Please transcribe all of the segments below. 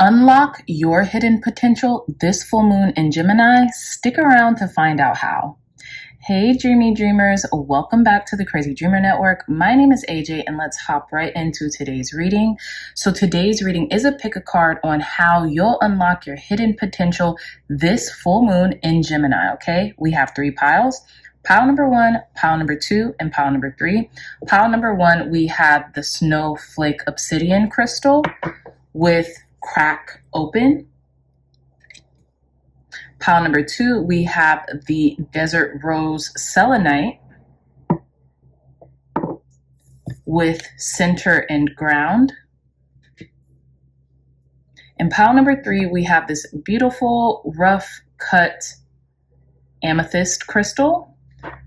unlock your hidden potential this full moon in Gemini? Stick around to find out how. Hey dreamy dreamers, welcome back to the Crazy Dreamer Network. My name is AJ and let's hop right into today's reading. So today's reading is a pick a card on how you'll unlock your hidden potential this full moon in Gemini, okay? We have 3 piles. Pile number 1, pile number 2, and pile number 3. Pile number 1, we have the Snowflake Obsidian crystal with crack open. Pile number 2, we have the Desert Rose Selenite with center and ground. In pile number 3, we have this beautiful rough cut Amethyst crystal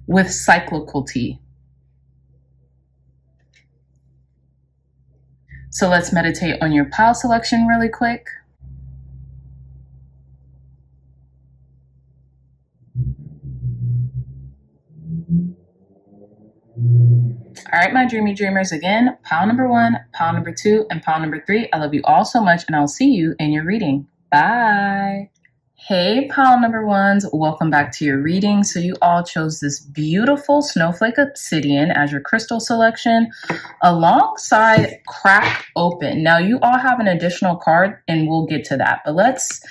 with cyclicality. So let's meditate on your pile selection really quick. All right, my dreamy dreamers, again, pile number 1, pile number 2, and pile number 3. I love you all so much, and I'll see you in your reading. Bye. Hey, pile number 1s, welcome back to your reading. So you all chose this beautiful Snowflake Obsidian as your crystal selection alongside Crack Open. Now you all have an additional card and we'll get to that, but let's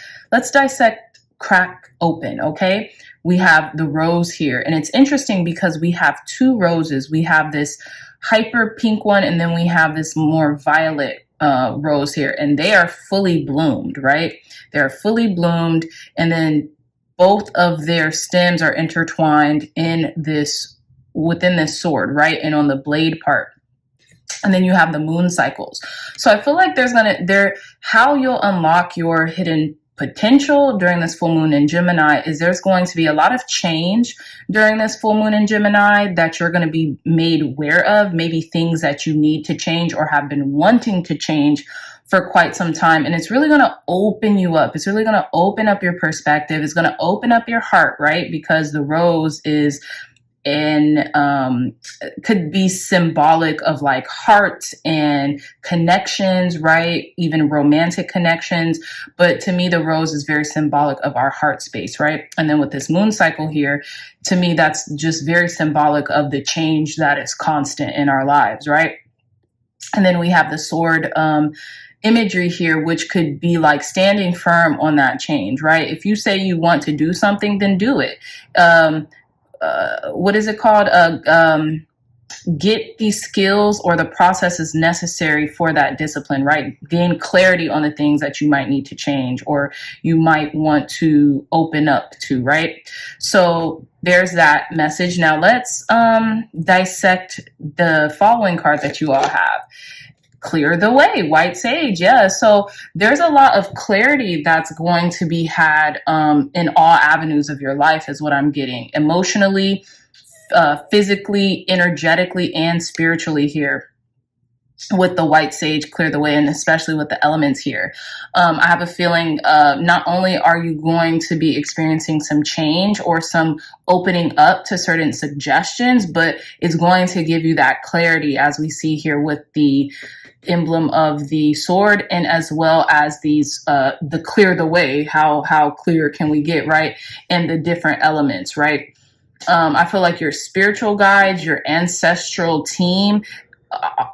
dissect Crack Open, okay? We have the rose here, and it's interesting because we have 2 roses. We have this hyper pink one, and then we have this more violet rose here, and they are fully bloomed, right? They're fully bloomed, and then both of their stems are intertwined in this, within this sword, right? And on the blade part. And then you have the moon cycles. So I feel like how you'll unlock your hidden potential during this full moon in Gemini is there's going to be a lot of change during this full moon in Gemini that you're going to be made aware of, maybe things that you need to change or have been wanting to change for quite some time. And it's really going to open you up. It's really going to open up your perspective. It's going to open up your heart, right? Because the rose is could be symbolic of like heart and connections, right? Even romantic connections. But to me, the rose is very symbolic of our heart space, right? And then with this moon cycle here, to me, that's just very symbolic of the change that is constant in our lives, right? And then we have the sword imagery here, which could be like standing firm on that change, right? If you say you want to do something, then do it. What is it called? Get the skills or the processes necessary for that discipline, right? Gain clarity on the things that you might need to change or you might want to open up to, right? So there's that message. Now let's dissect the following card that you all have. Clear the way, white sage. Yeah. So there's a lot of clarity that's going to be had in all avenues of your life is what I'm getting. Emotionally, physically, energetically, and spiritually here with the white sage, clear the way, and especially with the elements here. I have a feeling not only are you going to be experiencing some change or some opening up to certain suggestions, but it's going to give you that clarity as we see here with the emblem of the sword and as well as these the clear the way, how clear can we get, right? And the different elements, right? I feel like your spiritual guides, your ancestral team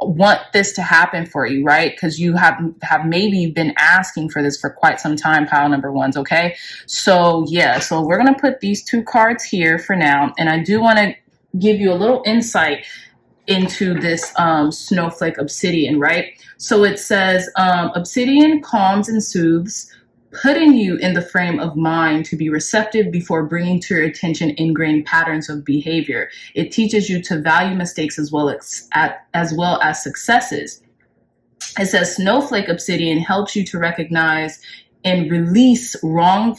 want this to happen for you, right? Because you have maybe been asking for this for quite some time, pile number 1s, okay? So yeah, so we're going to put these 2 cards here for now, and I do want to give you a little insight into this Snowflake Obsidian, right? So it says, Obsidian calms and soothes, putting you in the frame of mind to be receptive before bringing to your attention ingrained patterns of behavior. It teaches you to value mistakes as well as successes. It says Snowflake Obsidian helps you to recognize and release wrong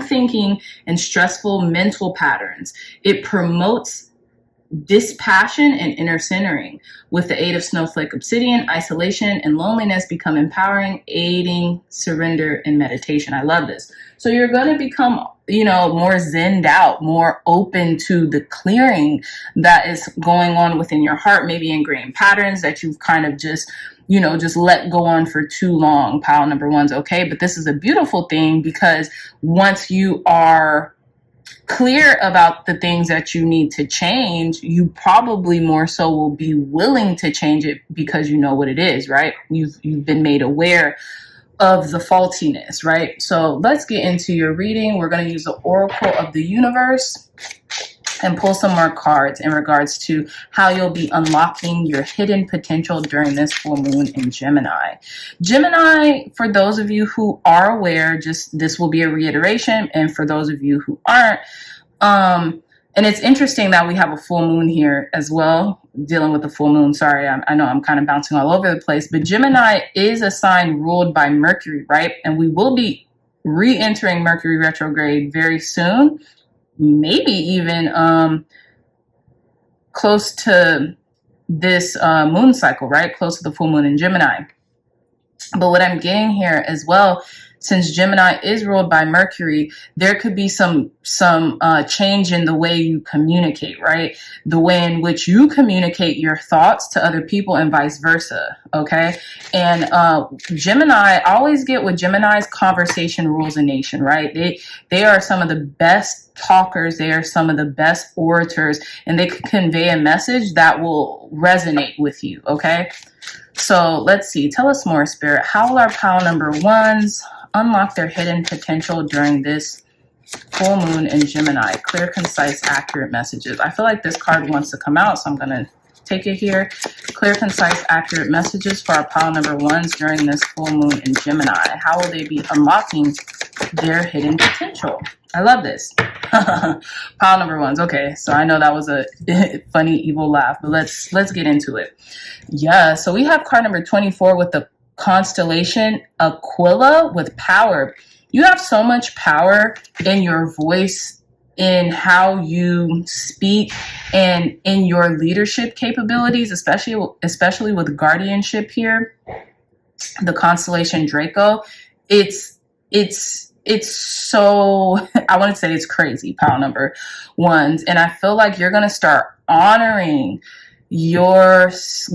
thinking and stressful mental patterns. It promotes dispassion and inner centering. With the aid of Snowflake Obsidian, isolation and loneliness become empowering, aiding surrender and meditation. I love this. So you're going to become, more zenned out, more open to the clearing that is going on within your heart, maybe ingrained patterns that you've kind of just, you know, just let go on for too long, pile number ones, okay? But this is a beautiful thing, because once you are clear about the things that you need to change, you probably more so will be willing to change it because you know what it is, right? You've been made aware of the faultiness, right? So let's get into your reading. We're going to use the Oracle of the Universe and pull some more cards in regards to how you'll be unlocking your hidden potential during this full moon in Gemini. Gemini, for those of you who are aware, just this will be a reiteration, and for those of you who aren't, and it's interesting that we have a full moon here as well, dealing with the full moon. Sorry, I know I'm kind of bouncing all over the place, but Gemini is a sign ruled by Mercury, right? And we will be re-entering Mercury retrograde very soon. Maybe even close to this moon cycle, right? Close to the full moon in Gemini. But what I'm getting here as well, since Gemini is ruled by Mercury, there could be some change in the way you communicate, right? The way in which you communicate your thoughts to other people and vice versa, okay? And Gemini, I always get with Gemini's conversation rules a nation, right? They are some of the best talkers. They are some of the best orators, and they can convey a message that will resonate with you, okay? So let's see. Tell us more, Spirit. How will our pile number ones unlock their hidden potential during this full moon in Gemini? Clear, concise, accurate messages. I feel like this card wants to come out, so I'm going to take it here. Clear, concise, accurate messages for our pile number ones during this full moon in Gemini. How will they be unlocking their hidden potential? I love this. Pile number ones. Okay, so I know that was a funny, evil laugh, but let's get into it. Yeah, so we have card number 24 with the constellation Aquila with power. You have so much power in your voice, in how you speak, and in your leadership capabilities, especially with guardianship here. The constellation Draco. It's so, I want to say it's crazy, pile number ones. And I feel like you're going to start honoring your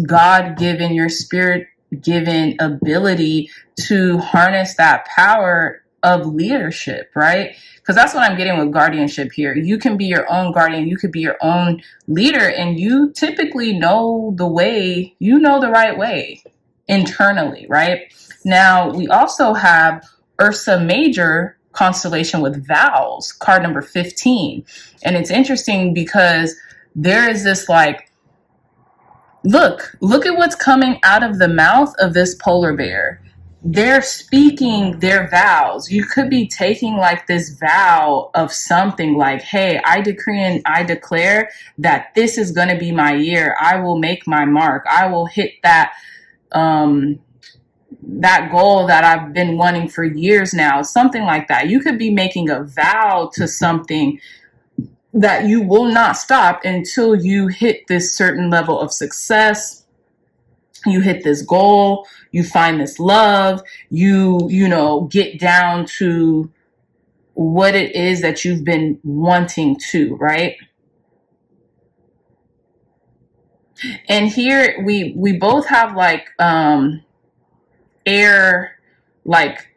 God-given, your spirit-given ability to harness that power of leadership, right? Because that's what I'm getting with guardianship here. You can be your own guardian. You could be your own leader, and you typically know the way, you know the right way internally, right? Now, we also have Ursa Major constellation with vowels, card number 15. And it's interesting because there is this like, look at what's coming out of the mouth of this polar bear. They're speaking their vows. You could be taking like this vow of something like, hey, I decree and I declare that this is going to be my year. I will make my mark. I will hit that that goal that I've been wanting for years now, something like that. You could be making a vow to something that you will not stop until you hit this certain level of success. You hit this goal, you find this love, you know, get down to what it is that you've been wanting to, right? And here we both have like air, like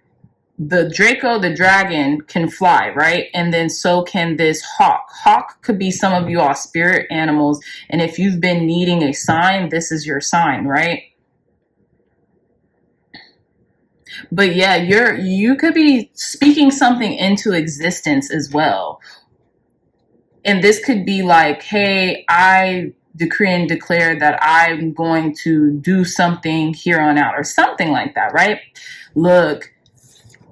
the Draco, the dragon, can fly, right? And then so can this hawk. Hawk could be some of you all spirit animals. And if you've been needing a sign, this is your sign, right? But yeah, you could be speaking something into existence as well. And this could be like, hey, I decree and declare that I'm going to do something here on out, or something like that, right? Look,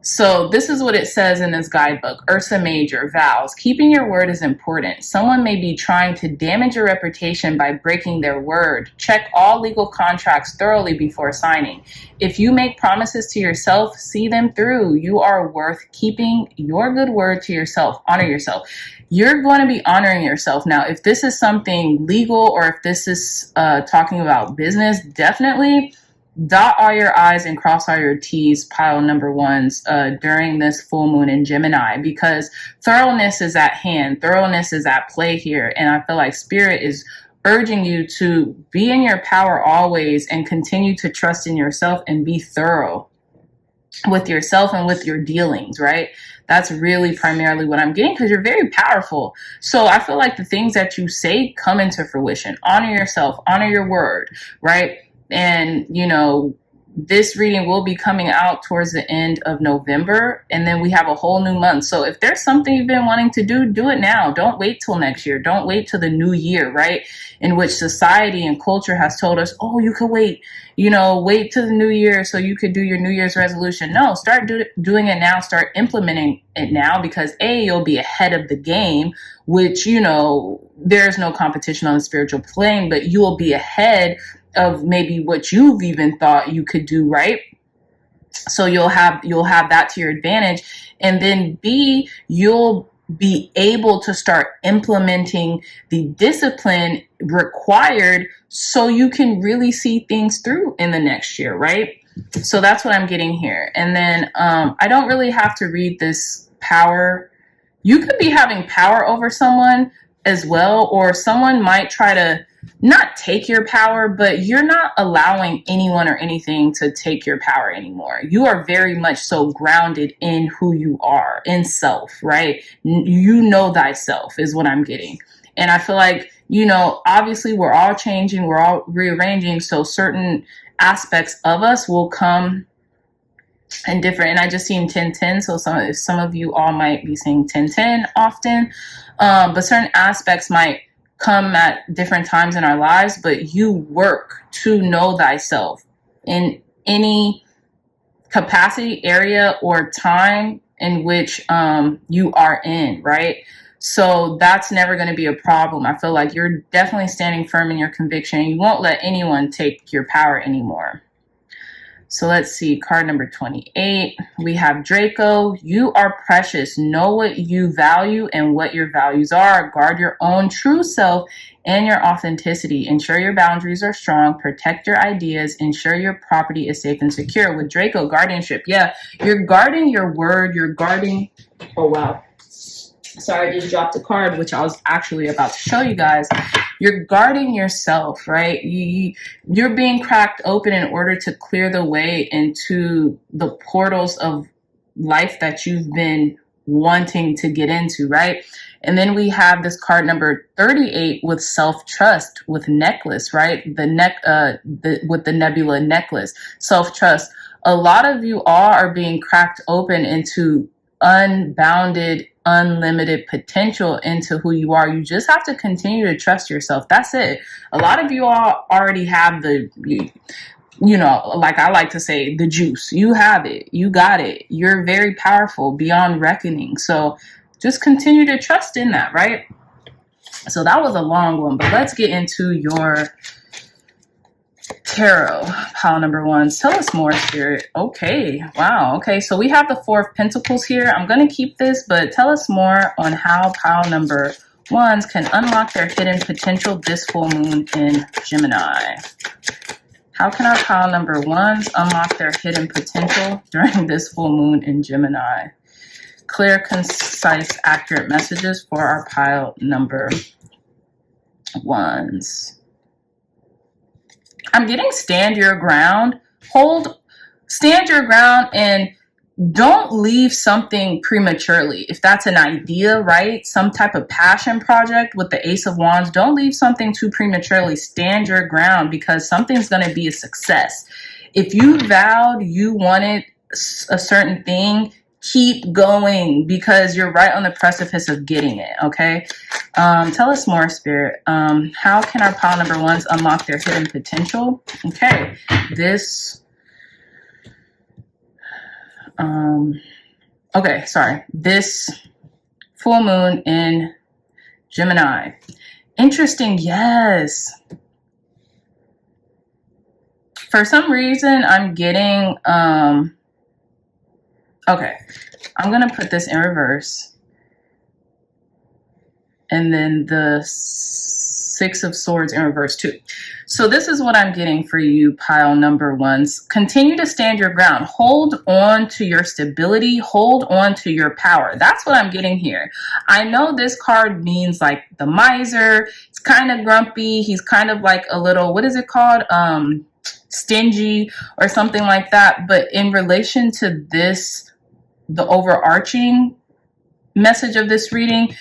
so this is what it says in this guidebook. Ursa Major, vows. Keeping your word is important. Someone may be trying to damage your reputation by breaking their word. Check all legal contracts thoroughly before signing. If you make promises to yourself, see them through. You are worth keeping your good word to yourself. Honor yourself. You're going to be honoring yourself. Now, if this is something legal, or if this is talking about business, definitely dot all your I's and cross all your T's, pile number ones, during this full moon in Gemini, because thoroughness is at hand. Thoroughness is at play here. And I feel like Spirit is urging you to be in your power always and continue to trust in yourself and be thorough with yourself and with your dealings, right? That's really primarily what I'm getting, because you're very powerful. So I feel like the things that you say come into fruition. Honor yourself, honor your word, right? And, you know, this reading will be coming out towards the end of November, and then we have a whole new month. So if there's something you've been wanting to do it now. Don't wait till next year. Don't wait till the new year, right? In which society and culture has told us, oh, you could wait, you know, wait till the new year so you could do your New Year's resolution. No, start doing it now. Start implementing it now, because A, you'll be ahead of the game, which, you know, there's no competition on the spiritual plane, but you will be ahead of maybe what you've even thought you could do, right? So you'll have that to your advantage. And then B, you'll be able to start implementing the discipline required so you can really see things through in the next year, right? So that's what I'm getting here. And then I don't really have to read this power. You could be having power over someone as well, or someone might try to not take your power, but you're not allowing anyone or anything to take your power anymore. You are very much so grounded in who you are, in self, right? You know thyself is what I'm getting. And I feel like, you know, obviously we're all changing, we're all rearranging, so certain aspects of us will come and different. And I just seen 1010, so some of you all might be seeing 1010 often, but certain aspects might come at different times in our lives. But you work to know thyself in any capacity, area, or time in which you are in, right? So that's never going to be a problem. I feel like you're definitely standing firm in your conviction. You won't let anyone take your power anymore. So let's see, card number 28. We have Draco. You are precious. Know what you value and what your values are. Guard your own true self and your authenticity. Ensure your boundaries are strong. Protect your ideas. Ensure your property is safe and secure. With Draco, guardianship. Yeah, you're guarding your word. You're guarding... Oh, wow. Sorry, I just dropped a card, which I was actually about to show you guys. You're guarding yourself, right? You're being cracked open in order to clear the way into the portals of life that you've been wanting to get into, right? And then we have this card number 38 with self-trust, with necklace, right? With the nebula necklace, self-trust. A lot of you all are being cracked open into unbounded, unlimited potential into who you are. You just have to continue to trust yourself. That's it. A lot of you all already have the, you know, like I like to say, the juice. You have it. You got it. You're very powerful beyond reckoning. So just continue to trust in that, right? So that was a long one, but let's get into your tarot pile number one. Tell us more, Spirit. Okay. Wow. Okay. So we have the Four of Pentacles here. I'm going to keep this, but tell us more on how pile number ones can unlock their hidden potential this full moon in Gemini. How can our pile number ones unlock their hidden potential during this full moon in Gemini? Clear, concise, accurate messages for our pile number ones. I'm getting stand your ground. Stand your ground, and don't leave something prematurely. If that's an idea, right? Some type of passion project with the Ace of Wands, don't leave something too prematurely. Stand your ground, because something's going to be a success. If you vowed you wanted a certain thing, keep going, because you're right on the precipice of getting it, okay? Tell us more, Spirit. How can our pile number ones unlock their hidden potential? Okay, this... this full moon in Gemini. Interesting, yes. For some reason, I'm getting... okay, I'm going to put this in reverse. And then the Six of Swords in reverse too. So this is what I'm getting for you, pile number ones. Continue to stand your ground. Hold on to your stability. Hold on to your power. That's what I'm getting here. I know this card means like the miser. He's kind of grumpy. He's kind of like a little, what is it called? Stingy or something like that. But in relation to this, the overarching message of this reading,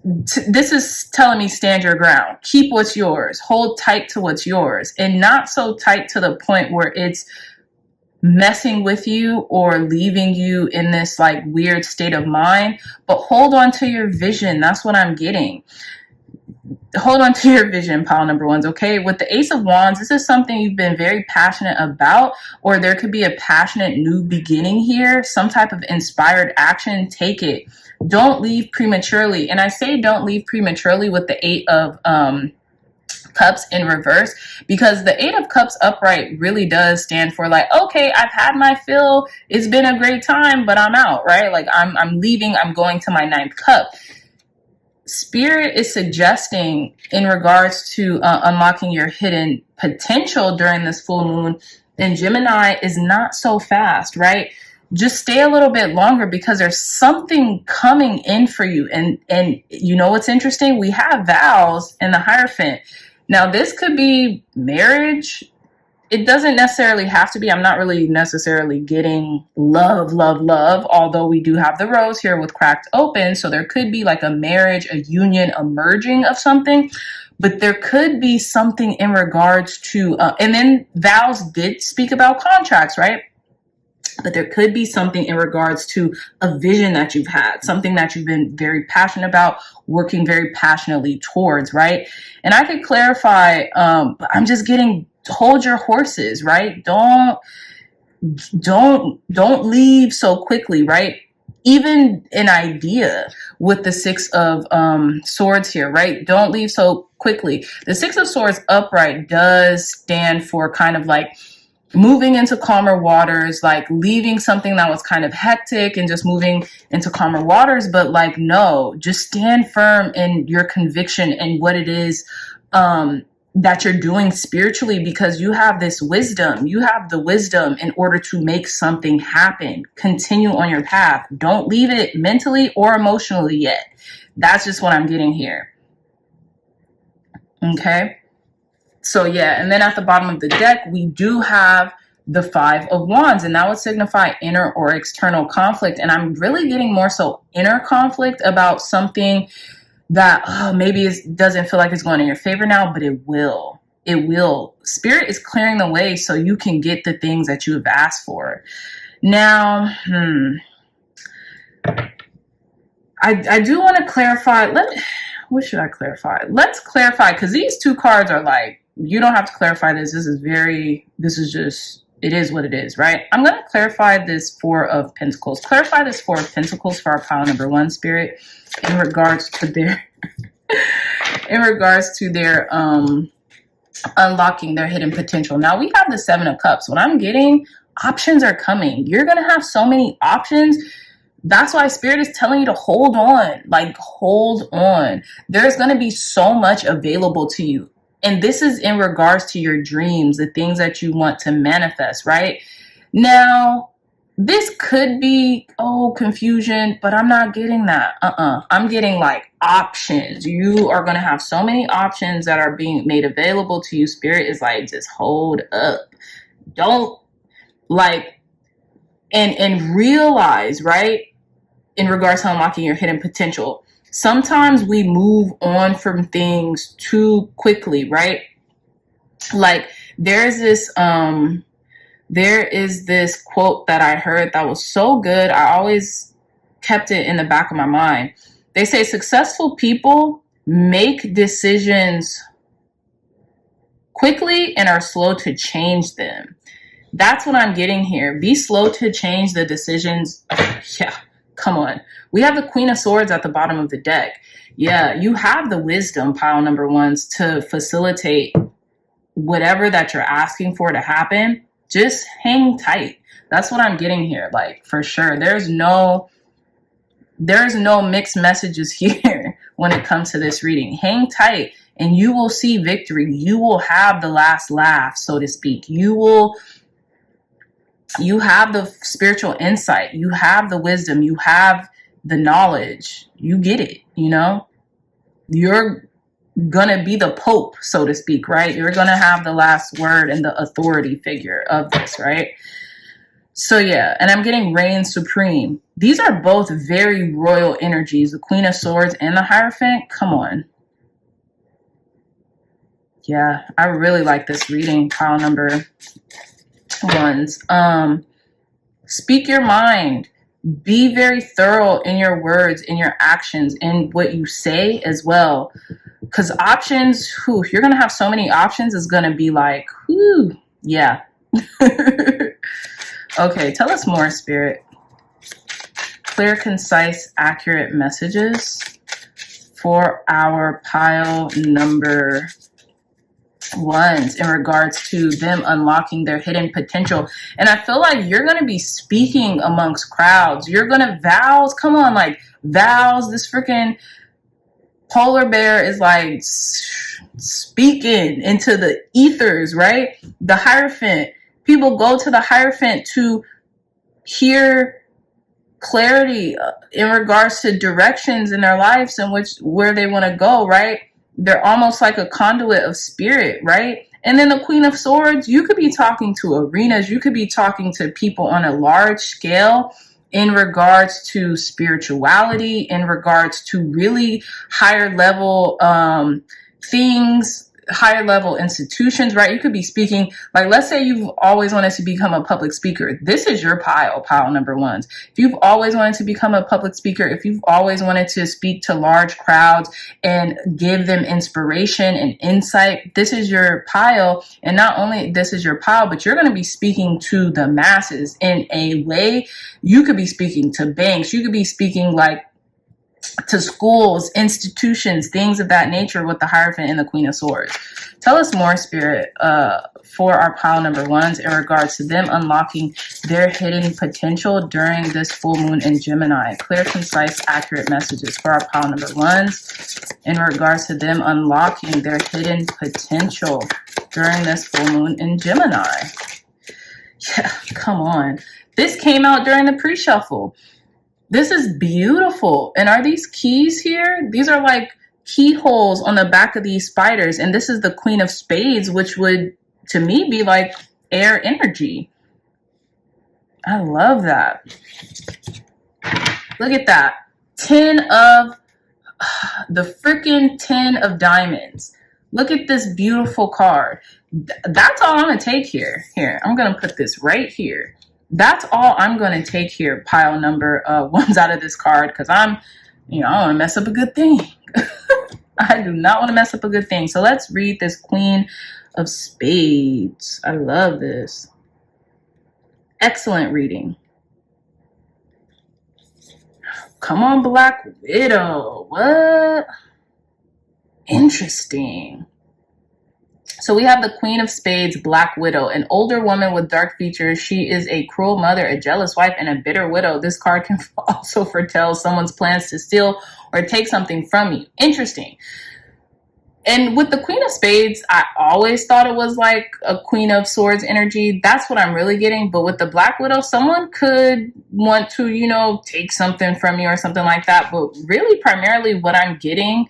this is telling me stand your ground, keep what's yours, hold tight to what's yours, and not so tight to the point where it's messing with you or leaving you in this like weird state of mind, but hold on to your vision. That's what I'm getting. Hold on to your vision, pile number ones, okay? With the Ace of Wands, this is something you've been very passionate about, or there could be a passionate new beginning here, some type of inspired action. Take it. Don't leave prematurely. And I say don't leave prematurely with the Eight of Cups in reverse, because the Eight of Cups upright really does stand for like, okay, I've had my fill. It's been a great time, but I'm out, right? Like I'm leaving. I'm going to my ninth cup. Spirit is suggesting in regards to unlocking your hidden potential during this full moon, and Gemini is not so fast, right? Just stay a little bit longer because there's something coming in for you. And you know what's interesting? We have vows in the Hierophant. Now this could be marriage. It doesn't necessarily have to be. I'm not really necessarily getting love, although we do have the rose here with cracked open. So there could be like a marriage, a union, a merging of something. But there could be something in regards to, and then vows did speak about contracts, right? But there could be something in regards to a vision that you've had, something that you've been very passionate about, working very passionately towards, right? And I could clarify, but I'm just getting, hold your horses, right? Don't leave so quickly, right? Even an idea with the Six of Swords here, right? Don't leave so quickly. The Six of Swords upright does stand for kind of like moving into calmer waters, like leaving something that was kind of hectic and just moving into calmer waters. But like, no, just stand firm in your conviction and what it is that you're doing spiritually, because you have this wisdom. You have the wisdom in order to make something happen. Continue on your path. Don't leave it mentally or emotionally yet. That's just what I'm getting here. Okay. So yeah, and then at the bottom of the deck, we do have the Five of Wands, and that would signify inner or external conflict. And I'm really getting more so inner conflict about something that maybe it doesn't feel like it's going in your favor now, but it will. It will. Spirit is clearing the way so you can get the things that you have asked for. Now, I do want to clarify. What should I clarify? Let's clarify, because these two cards are like, you don't have to clarify this. This is just, it is what it is, right? I'm going to clarify this Four of Pentacles. Clarify this Four of Pentacles for our pile number one, Spirit, in regards to their, unlocking their hidden potential. Now we have the Seven of Cups. What I'm getting, options are coming. You're going to have so many options. That's why Spirit is telling you to hold on, like hold on. There's going to be so much available to you. And this is in regards to your dreams, the things that you want to manifest, right? Now, this could be, confusion, but I'm not getting that. I'm getting like options. You are going to have so many options that are being made available to you. Spirit is like, just hold up. Don't like, and realize, right? In regards to unlocking your hidden potential. Sometimes we move on from things too quickly, right? Like there is this quote that I heard that was so good. I always kept it in the back of my mind. They say successful people make decisions quickly and are slow to change them. That's what I'm getting here. Be slow to change the decisions. Yeah. Come on. We have the Queen of Swords at the bottom of the deck. Yeah, you have the wisdom, pile number ones, to facilitate whatever that you're asking for to happen. Just hang tight. That's what I'm getting here, like for sure. There's no mixed messages here when it comes to this reading. Hang tight and you will see victory. You will have the last laugh, so to speak. You have the spiritual insight. You have the wisdom. You have the knowledge. You get it, you know? You're gonna be the Pope, so to speak, right? You're gonna have the last word and the authority figure of this, right? So yeah, and I'm getting reign supreme. These are both very royal energies, the Queen of Swords and the Hierophant. Come on. Yeah, I really like this reading, pile number ones. Speak your mind. Be very thorough in your words, in your actions, in what you say as well. Because options, you're going to have so many options, is going to be like, yeah. Okay, tell us more, Spirit. Clear, concise, accurate messages for our pile number ones in regards to them unlocking their hidden potential. And I feel like you're going to be speaking amongst crowds. You're going to vows. Come on, like vows. This freaking polar bear is like speaking into the ethers, right? The Hierophant. People go to the Hierophant to hear clarity in regards to directions in their lives and where they want to go, right? They're almost like a conduit of spirit, right? And then the Queen of Swords, you could be talking to arenas. You could be talking to people on a large scale in regards to spirituality, in regards to really higher level things, higher level institutions, right? You could be speaking, like, let's say you've always wanted to become a public speaker. This is your pile number ones. If you've always wanted to become a public speaker, if you've always wanted to speak to large crowds and give them inspiration and insight, this is your pile. And not only this is your pile, but you're going to be speaking to the masses in a way. You could be speaking to banks. You could be speaking like to schools, institutions, things of that nature with the Hierophant and the Queen of Swords. Tell us more, Spirit, for our pile number ones in regards to them unlocking their hidden potential during this full moon in Gemini. Clear, concise, accurate messages for our pile number ones in regards to them unlocking their hidden potential during this full moon in Gemini. Yeah, come on. This came out during the pre-shuffle. This is beautiful. And are these keys here? These are like keyholes on the back of these spiders. And this is the Queen of Spades, which would, to me, be like air energy. I love that. Look at that. 10 of the freaking 10 of diamonds. Look at this beautiful card. That's all I'm going to take here. Here, I'm going to put this right here. That's all I'm going to take here, pile number ones out of this card, because I don't want to mess up a good thing. I do not want to mess up a good thing. So let's read this Queen of Spades. I love this. Excellent reading. Come on, Black Widow. What? Interesting. So we have the Queen of Spades, Black Widow, an older woman with dark features. She is a cruel mother, a jealous wife, and a bitter widow. This card can also foretell someone's plans to steal or take something from you. Interesting. And with the Queen of Spades, I always thought it was like a Queen of Swords energy. That's what I'm really getting. But with the Black Widow, someone could want to, take something from you or something like that. But really, primarily what I'm getting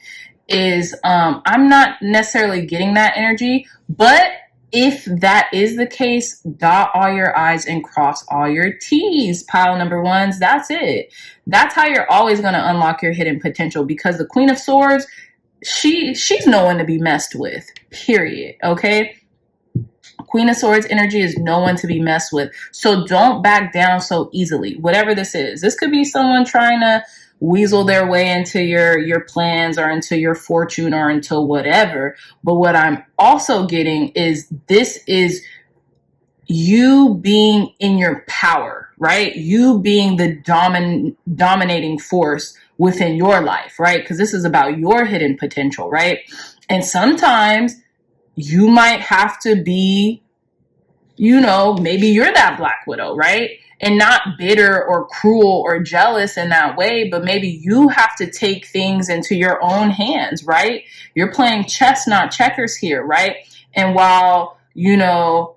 is I'm not necessarily getting that energy, but if that is the case, dot all your I's and cross all your T's, pile number ones. That's it. That's how you're always going to unlock your hidden potential, because the Queen of Swords, she's no one to be messed with, period. Okay. Queen of Swords energy is no one to be messed with. So don't back down so easily. Whatever this is, this could be someone trying to weasel their way into your plans or into your fortune or into whatever. But what I'm also getting is this is you being in your power, right? You being the dominating force within your life, right? Because this is about your hidden potential, right? And sometimes you might have to be, maybe you're that Black Widow, right? and not bitter or cruel or jealous in that way, but maybe you have to take things into your own hands, right? You're playing chess, not checkers here, right? And while, you know,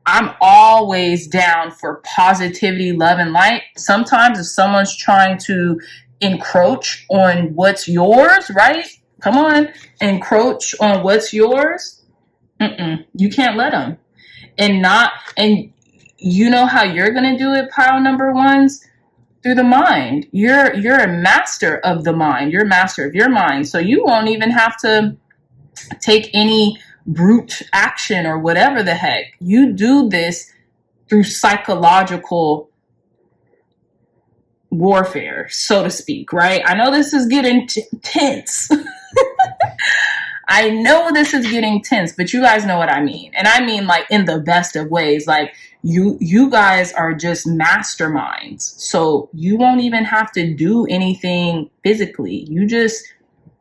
I'm always down for positivity, love, and light, sometimes if someone's trying to encroach on what's yours, right? Come on, encroach on what's yours. You can't let them. And you know how you're gonna do it, pile number ones? Through the mind. You're a master of the mind. You're a master of your mind. So you won't even have to take any brute action or whatever the heck. You do this through psychological warfare, so to speak, right? I know this is getting tense. I know this is getting tense, but you guys know what I mean. And I mean like in the best of ways. Like you guys are just masterminds. So you won't even have to do anything physically. You just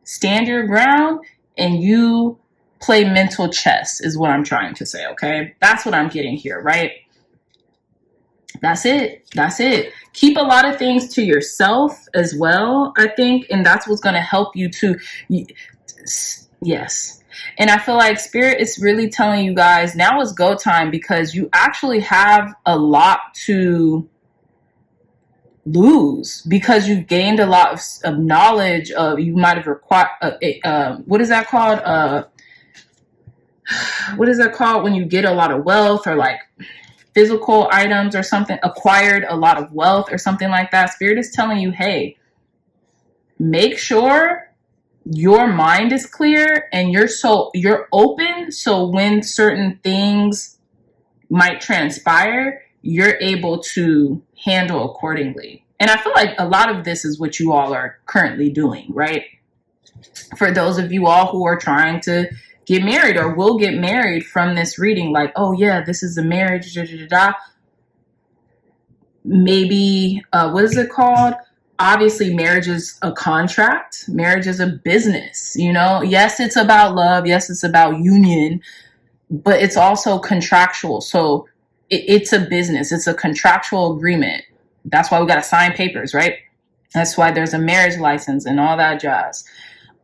stand your ground and you play mental chess is what I'm trying to say, okay? That's what I'm getting here, right? That's it. That's it. Keep a lot of things to yourself as well, I think, and that's what's going to help you to... Yes. And I feel like Spirit is really telling you guys now is go time, because you actually have a lot to lose, because you've gained a lot of knowledge. You might have required, what is that called? What is that called when you get a lot of wealth, or like physical items or something, acquired a lot of wealth or something like that. Spirit is telling you, hey, make sure your mind is clear and you're open, so when certain things might transpire, you're able to handle accordingly. And I feel like a lot of this is what you all are currently doing, right? For those of you all who are trying to get married or will get married from this reading, like, oh yeah, this is a marriage, maybe what is it called? Obviously, marriage is a contract. Marriage is a business, you know? Yes, it's about love. Yes, it's about union, but it's also contractual. So it's a business. It's a contractual agreement. That's why we got to sign papers, right? That's why there's a marriage license and all that jazz.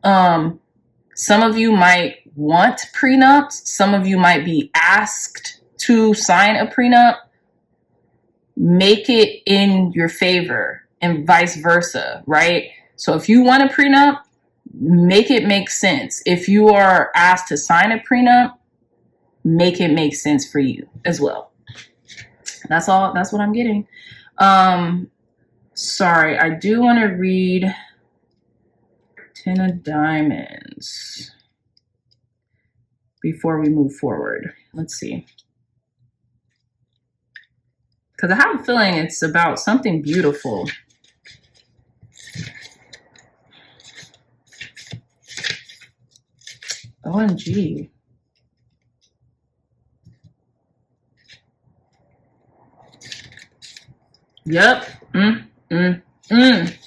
Some of you might want prenups. Some of you might be asked to sign a prenup. Make it in your favor, and vice versa, right? So if you want a prenup, make it make sense. If you are asked to sign a prenup, make it make sense for you as well. That's all. That's what I'm getting. Sorry, I do want to read 10 of Diamonds before we move forward. Let's see. Because I have a feeling it's about something beautiful. OMG. Yep.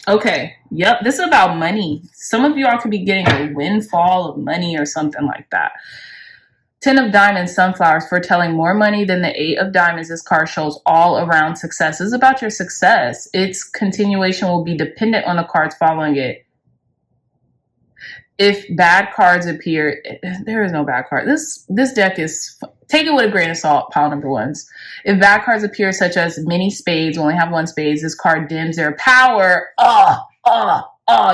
Okay. Yep. This is about money. Some of you all could be getting a windfall of money or something like that. 10 of Diamonds, Sunflowers, foretelling more money than the 8 of Diamonds. This card shows all around success. This is about your success. Its continuation will be dependent on the cards following it. If bad cards appear, there is no bad card. This deck is, take it with a grain of salt, pile number ones. If bad cards appear, such as many spades, only have one spades, this card dims their power.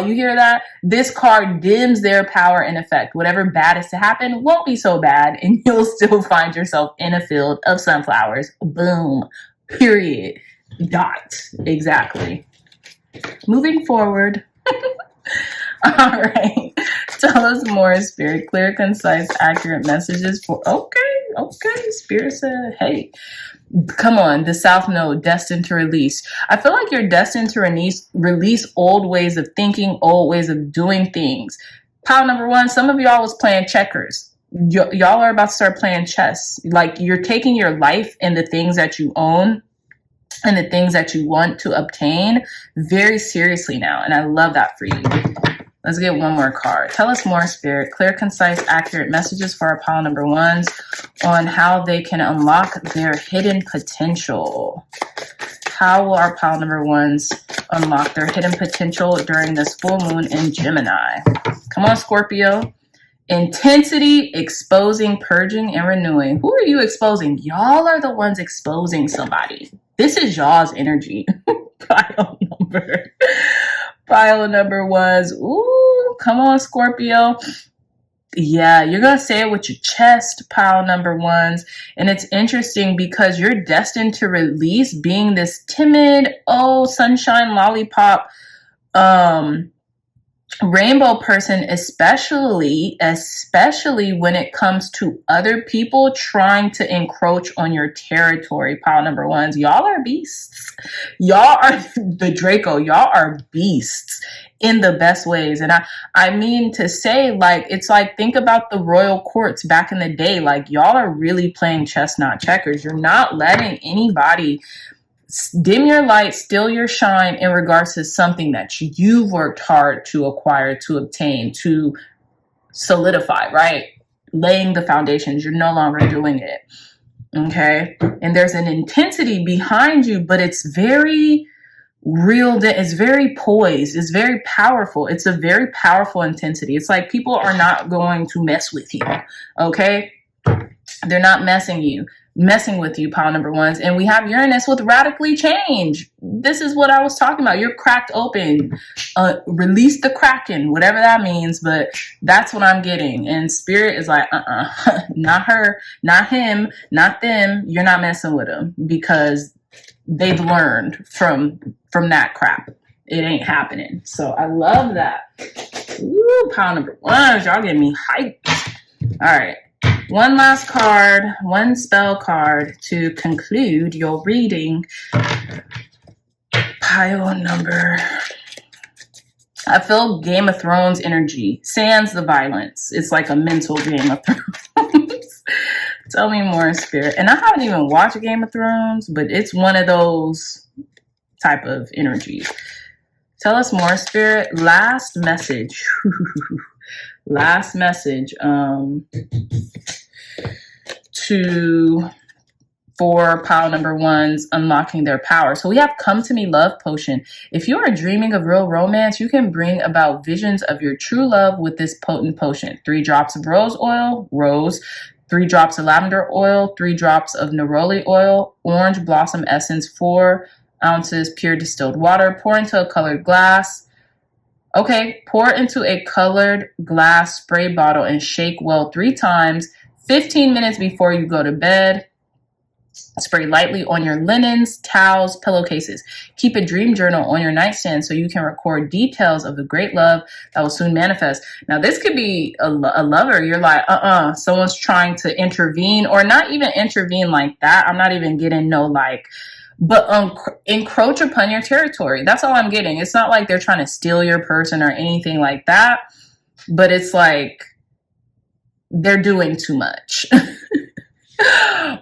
You hear that? This card dims their power and effect. Whatever bad is to happen won't be so bad, and you'll still find yourself in a field of sunflowers. Boom. Period. Dot. Exactly. Moving forward. All right. Tell us more, Spirit. Clear, concise, accurate messages for... Okay. Spirit said, hey, come on. The South Node, destined to release. I feel like you're destined to release old ways of thinking, old ways of doing things. Pile number one, some of y'all was playing checkers. Y'all are about to start playing chess. Like, you're taking your life and the things that you own and the things that you want to obtain very seriously now. And I love that for you. Let's get one more card. Tell us more, Spirit. Clear, concise, accurate messages for our pile number ones on how they can unlock their hidden potential. how will our pile number ones unlock their hidden potential during this full moon in Gemini? Come on, Scorpio. Intensity, exposing, purging, and renewing. Who are you exposing? Y'all are the ones exposing somebody. This is y'all's energy. Pile number ones. Ooh, come on, Scorpio. Yeah, you're going to say it with your chest, pile number ones. And it's interesting because you're destined to release being this timid, oh, sunshine lollipop, rainbow person, especially when it comes to other people trying to encroach on your territory. Pile number ones, y'all are beasts. Y'all are the Draco. Y'all are beasts in the best ways. And I mean to say, like, it's like, think about the royal courts back in the day. Like, y'all are really playing chess, not checkers. You're not letting anybody dim your light, steal your shine in regards to something that you've worked hard to acquire, to obtain, to solidify, right? Laying the foundations. You're no longer doing it. Okay. And there's an intensity behind you, but it's very real. It's very poised. It's very powerful. It's a very powerful intensity. It's like people are not going to mess with you. Okay. They're not messing with you, pile number ones. And we have Uranus with radically change. This is what I was talking about. You're cracked open. Release the Kraken, whatever that means. But that's what I'm getting. And Spirit is like, not her, not him, not them. You're not messing with them because they've learned from that crap. It ain't happening. So I love that. Ooh, pile number ones. Y'all getting me hyped. All right. One last card, one spell card to conclude your reading. Pile number. I feel Game of Thrones energy. Sans the violence. It's like a mental Game of Thrones. Tell me more, Spirit. And I haven't even watched Game of Thrones, but it's one of those type of energies. Tell us more, Spirit. Last message. Last message for pile number ones unlocking their power. So we have Come to Me Love Potion. If you are dreaming of real romance, you can bring about visions of your true love with this potent potion. 3 drops of rose oil, rose, 3 drops of lavender oil, 3 drops of neroli oil, orange blossom essence, 4 ounces pure distilled water. Pour into a colored glass. Okay, pour into a colored glass spray bottle and shake well 3 times, 15 minutes before you go to bed. Spray lightly on your linens, towels, pillowcases. Keep a dream journal on your nightstand so you can record details of the great love that will soon manifest. Now, this could be a lover. You're like, someone's trying to intervene, or not even intervene like that. I'm not even getting no like, but encroach upon your territory. That's all I'm getting. It's not like they're trying to steal your person or anything like that, but it's like they're doing too much.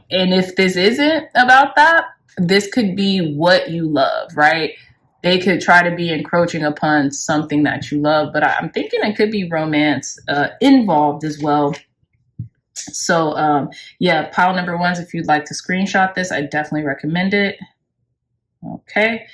And if this isn't about that, this could be what you love, right? They could try to be encroaching upon something that you love, but I'm thinking it could be romance involved as well. So, yeah, pile number ones, if you'd like to screenshot this, I definitely recommend it. Okay.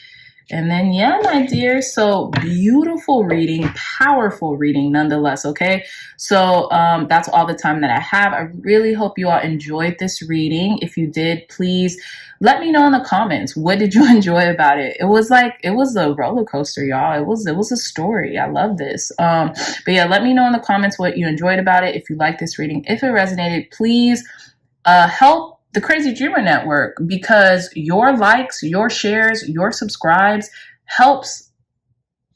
And then, yeah, my dear, so beautiful reading, powerful reading nonetheless, okay? So that's all the time that I have. I really hope you all enjoyed this reading. If you did, please let me know in the comments. What did you enjoy about it? It was a roller coaster, y'all. It was a story. I love this. But yeah, let me know in the comments what you enjoyed about it. If you liked this reading, if it resonated, please help the Crazy Dreamer Network, because your likes, your shares, your subscribes helps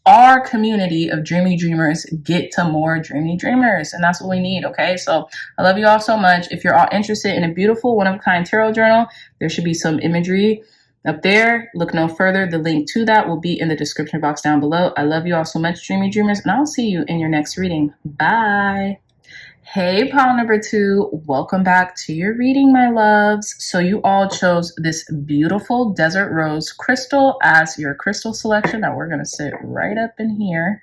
our community of dreamy dreamers get to more dreamy dreamers. And that's what we need. Okay. So I love you all so much. If you're all interested in a beautiful one-of-a-kind tarot journal, there should be some imagery up there. Look no further. The link to that will be in the description box down below. I love you all so much, dreamy dreamers, and I'll see you in your next reading. Bye. Hey, pile number 2, welcome back to your reading, my loves. So you all chose this beautiful desert rose crystal as your crystal selection. Now we're going to sit right up in here.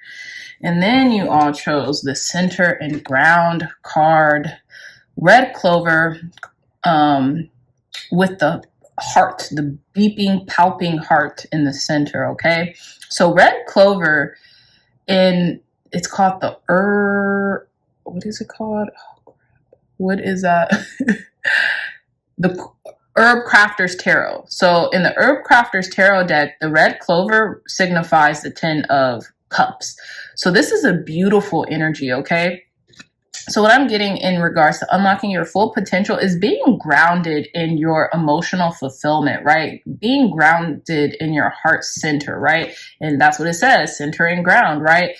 And then you all chose the center and ground card, red clover, with the heart, the beeping, palping heart in the center, okay? So red clover, it's called the what is it called? What is that? The Herb Crafter's Tarot. So in the Herb Crafter's Tarot deck, the red clover signifies the 10 of cups. So this is a beautiful energy, okay? So what I'm getting in regards to unlocking your full potential is being grounded in your emotional fulfillment, right? Being grounded in your heart center, right? And that's what it says, center and ground, right?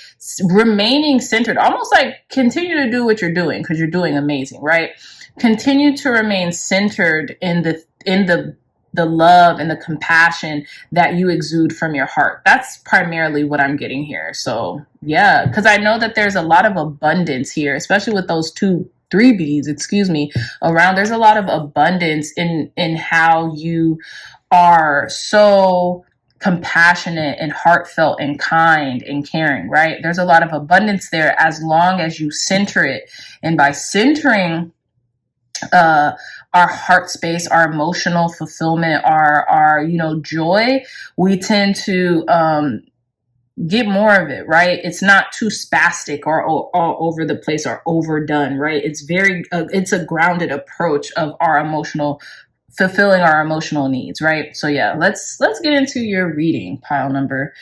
Remaining centered, almost like continue to do what you're doing because you're doing amazing, right? Continue to remain centered in the love and the compassion that you exude from your heart. That's primarily what I'm getting here. So yeah, because I know that there's a lot of abundance here, especially with those 3 B's, around. There's a lot of abundance in how you are so compassionate and heartfelt and kind and caring, right? There's a lot of abundance there as long as you center it. And by centering our heart space, our emotional fulfillment, our joy, we tend to get more of it, right? It's not too spastic or all over the place or overdone, right? It's it's a grounded approach of fulfilling our emotional needs, right? So yeah, let's get into your reading, pile number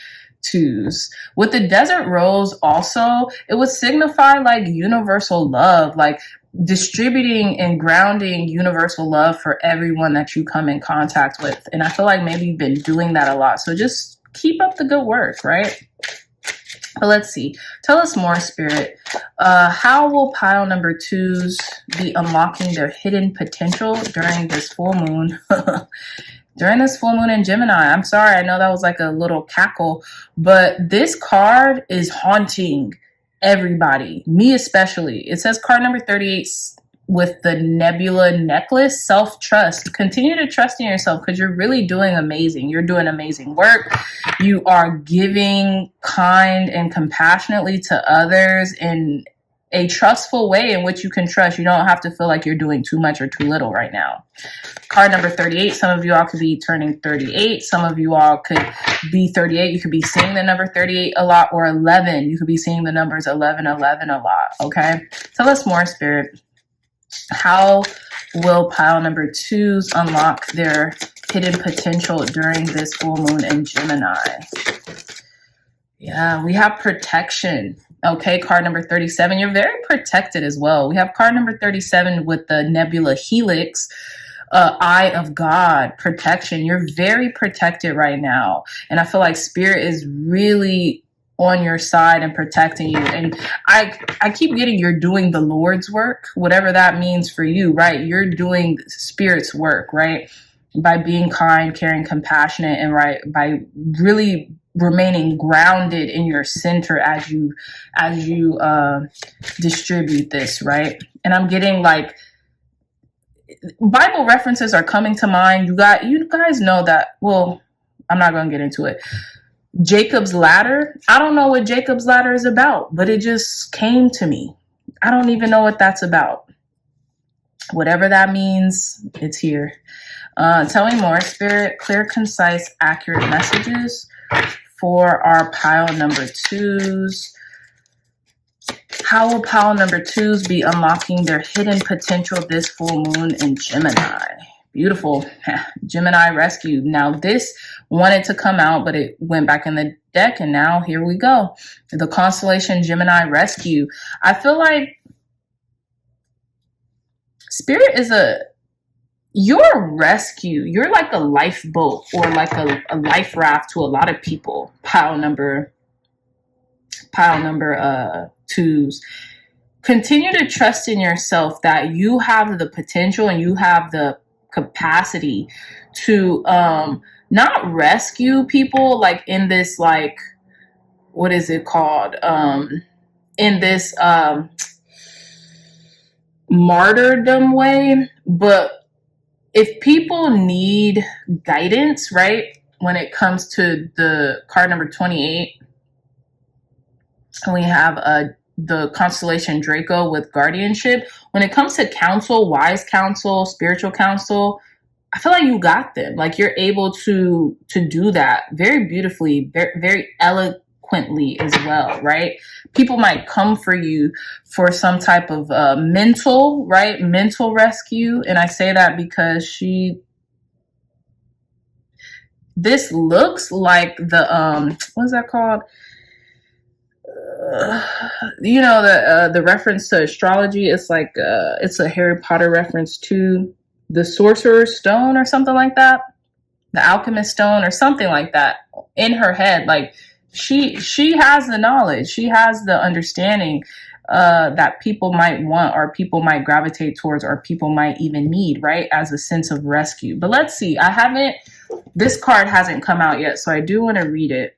2s. With the desert rose also, it would signify like universal love, like distributing and grounding universal love for everyone that you come in contact with. And I feel like maybe you've been doing that a lot. So just keep up the good work, right? But let's see. Tell us more, Spirit. How will pile number 2s be unlocking their hidden potential during this full moon? During this full moon in Gemini. I'm sorry, I know that was like a little cackle, but this card is haunting everybody, me especially. It says card number 38 with the nebula necklace, self-trust. Continue to trust in yourself because you're really doing amazing. You're doing amazing work. You are giving kind and compassionately to others in a trustful way in which you can trust. You don't have to feel like you're doing too much or too little right now. Card number 38, some of you all could be turning 38. Some of you all could be 38. You could be seeing the number 38 a lot, or 11. You could be seeing the numbers 11, 11 a lot, okay? Tell us more, Spirit. How will pile number 2s unlock their hidden potential during this full moon in Gemini? Yeah, we have protection. Okay, card number 37. You're very protected as well. We have card number 37 with the nebula helix, eye of God, protection. You're very protected right now. And I feel like Spirit is really on your side and protecting you. And I keep getting you're doing the Lord's work, whatever that means for you, right? You're doing Spirit's work, right? By being kind, caring, compassionate, and right, by really remaining grounded in your center as you distribute this, right? And I'm getting like Bible references are coming to mind. You guys know that. Well, I'm not going to get into it. Jacob's ladder. I don't know what Jacob's ladder is about, but it just came to me. I don't even know what that's about. Whatever that means, it's here. Tell me more, Spirit. Clear, concise, accurate messages for our pile number 2s. How will pile number 2s be unlocking their hidden potential this full moon in Gemini? Beautiful. Gemini rescue. Now this wanted to come out, but it went back in the deck, and now here we go. The constellation Gemini rescue. I feel like Spirit is you're a rescue. You're like a lifeboat or like a life raft to a lot of people. Pile number 2s. Continue to trust in yourself that you have the potential and you have the capacity to not rescue people like in this, like, what is it called? In this martyrdom way, but if people need guidance, right, when it comes to the card number 28, we have the constellation Draco with guardianship. When it comes to counsel, wise counsel, spiritual counsel, I feel like you got them. Like you're able to do that very beautifully, very, very eloquently as well, right? People might come for you for some type of mental, right? Mental rescue. And I say that because this looks like the, what's that called? You know, the reference to astrology. It's like, it's a Harry Potter reference to the Sorcerer's Stone or something like that, the Alchemist Stone or something like that in her head. Like she has the knowledge, she has the understanding that people might want, or people might gravitate towards, or people might even need, right, as a sense of rescue. But let's see, this card hasn't come out yet, so I do want to read it.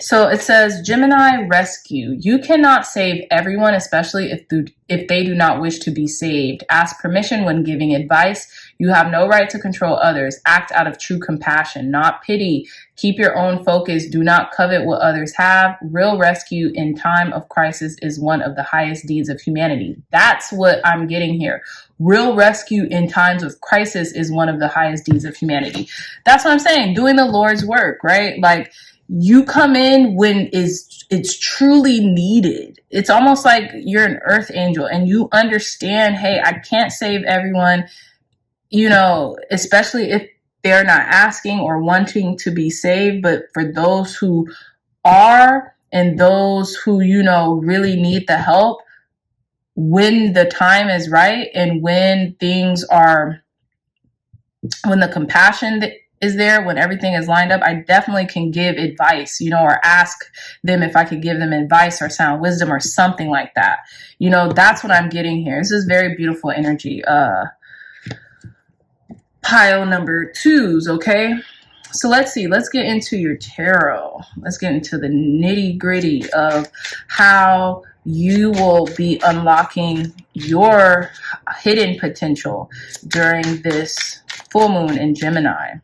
So it says, Gemini rescue. You cannot save everyone, especially if they do not wish to be saved. Ask permission when giving advice. You have no right to control others. Act out of true compassion, not pity. Keep your own focus. Do not covet what others have. Real rescue in time of crisis is one of the highest deeds of humanity. That's what I'm getting here. Real rescue in times of crisis is one of the highest deeds of humanity. That's what I'm saying. Doing the Lord's work, right? Like, you come in when it's truly needed. It's almost like you're an earth angel and you understand, hey, I can't save everyone, you know, especially if they're not asking or wanting to be saved. But for those who are, and those who, you know, really need the help, when the time is right and when things are, when the compassion is there, when everything is lined up, I definitely can give advice, you know, or ask them if I could give them advice or sound wisdom or something like that. You know, that's what I'm getting here. This is very beautiful energy. Pile number 2s, okay? So let's see, let's get into your tarot. Let's get into the nitty gritty of how you will be unlocking your hidden potential during this full moon in Gemini.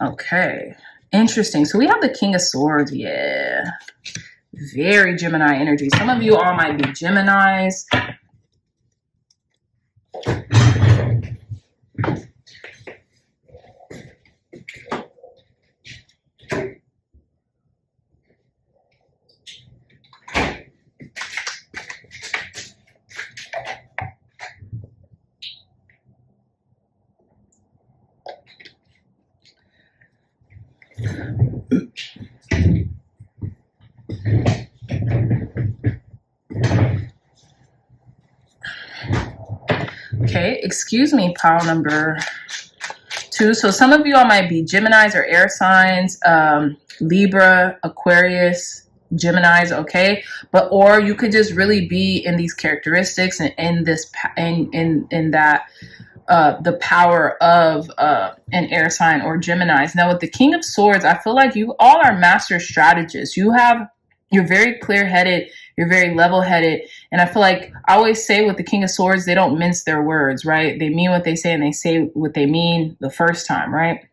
Okay, interesting. So we have the King of Swords. Yeah, very Gemini energy. Some of you all might be Geminis. Okay, excuse me, pile number 2. So some of you all might be Geminis or air signs, Libra, Aquarius, Geminis, okay? But, or you could just really be in these characteristics and in this, in that, the power of an air sign or Geminis. Now with the King of Swords, I feel like you all are master strategists. You're very clear-headed, you're very level-headed, and I feel like I always say with the King of Swords, they don't mince their words, right? They mean what they say and they say what they mean the first time, right?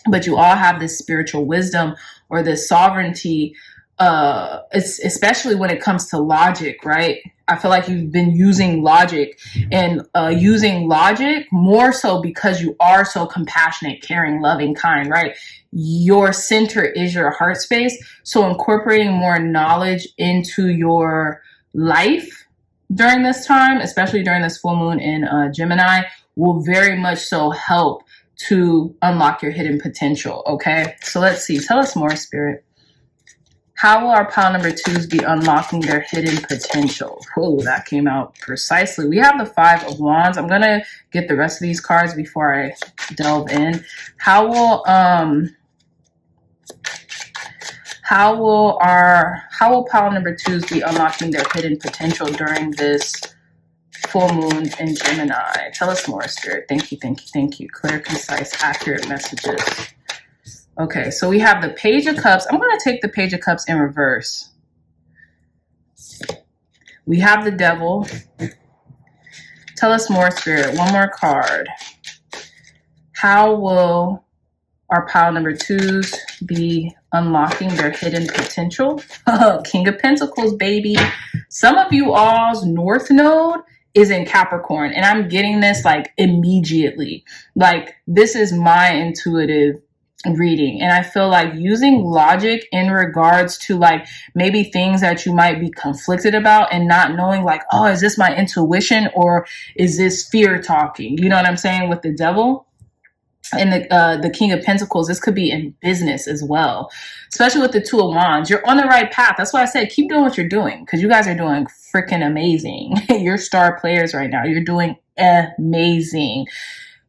But you all have this spiritual wisdom or this sovereignty, especially when it comes to logic, right? I feel like you've been using logic and using logic more so because you are so compassionate, caring, loving, kind, right? Your center is your heart space. So incorporating more knowledge into your life during this time, especially during this full moon in Gemini, will very much so help to unlock your hidden potential, okay? So let's see. Tell us more, Spirit. How will our pile number 2s be unlocking their hidden potential? Oh, that came out precisely. We have the 5 of Wands. I'm going to get the rest of these cards before I delve in. How will pile number 2s be unlocking their hidden potential during this full moon in Gemini? Tell us more, Spirit. Thank you, thank you, thank you. Clear, concise, accurate messages. Okay, so we have the Page of Cups. I'm going to take the Page of Cups in reverse. We have the Devil. Tell us more, Spirit. One more card. How will our pile number twos be unlocking their hidden potential? King of Pentacles, baby. Some of you all's North Node is in Capricorn, and I'm getting this like immediately. Like, this is my intuitive reading, and I feel like using logic in regards to like maybe things that you might be conflicted about and not knowing like, oh, is this my intuition or is this fear talking? You know what I'm saying? With the devil and the King of Pentacles, this could be in business as well, especially with the Two of Wands. You're on the right path. That's why I said keep doing what you're doing, because you guys are doing freaking amazing. You're star players right now. You're doing amazing.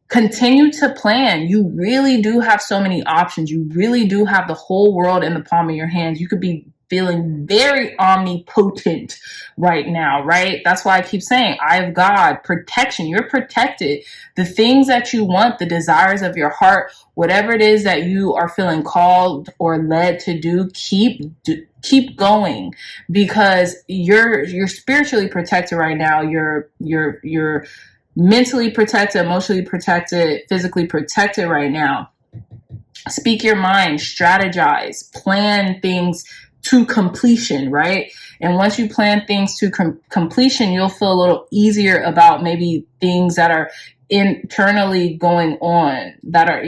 Continue to plan. You really do have so many options. You really do have the whole world in the palm of your hands. You could be feeling very omnipotent right now, right? That's why I keep saying, Eye of God, protection. You're protected. The things that you want, the desires of your heart, whatever it is that you are feeling called or led to do, keep going, because you're spiritually protected right now. You're mentally protected, emotionally protected, physically protected right now. Speak your mind, strategize, plan things to completion, right? And once you plan things to completion, you'll feel a little easier about maybe things that are internally going on, that are,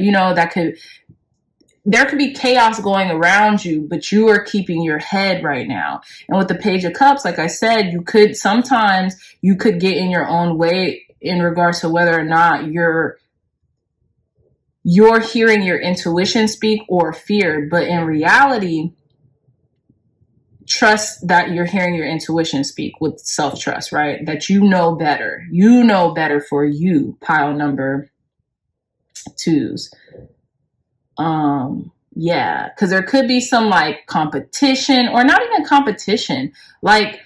there could be chaos going around you, but you are keeping your head right now. And with the Page of Cups, like I said, sometimes you could get in your own way in regards to whether or not you're hearing your intuition speak or fear. But in reality, trust that you're hearing your intuition speak with self-trust, right? That you know better. You know better for you, pile number twos. Yeah, because there could be some like competition, or not even competition. Like,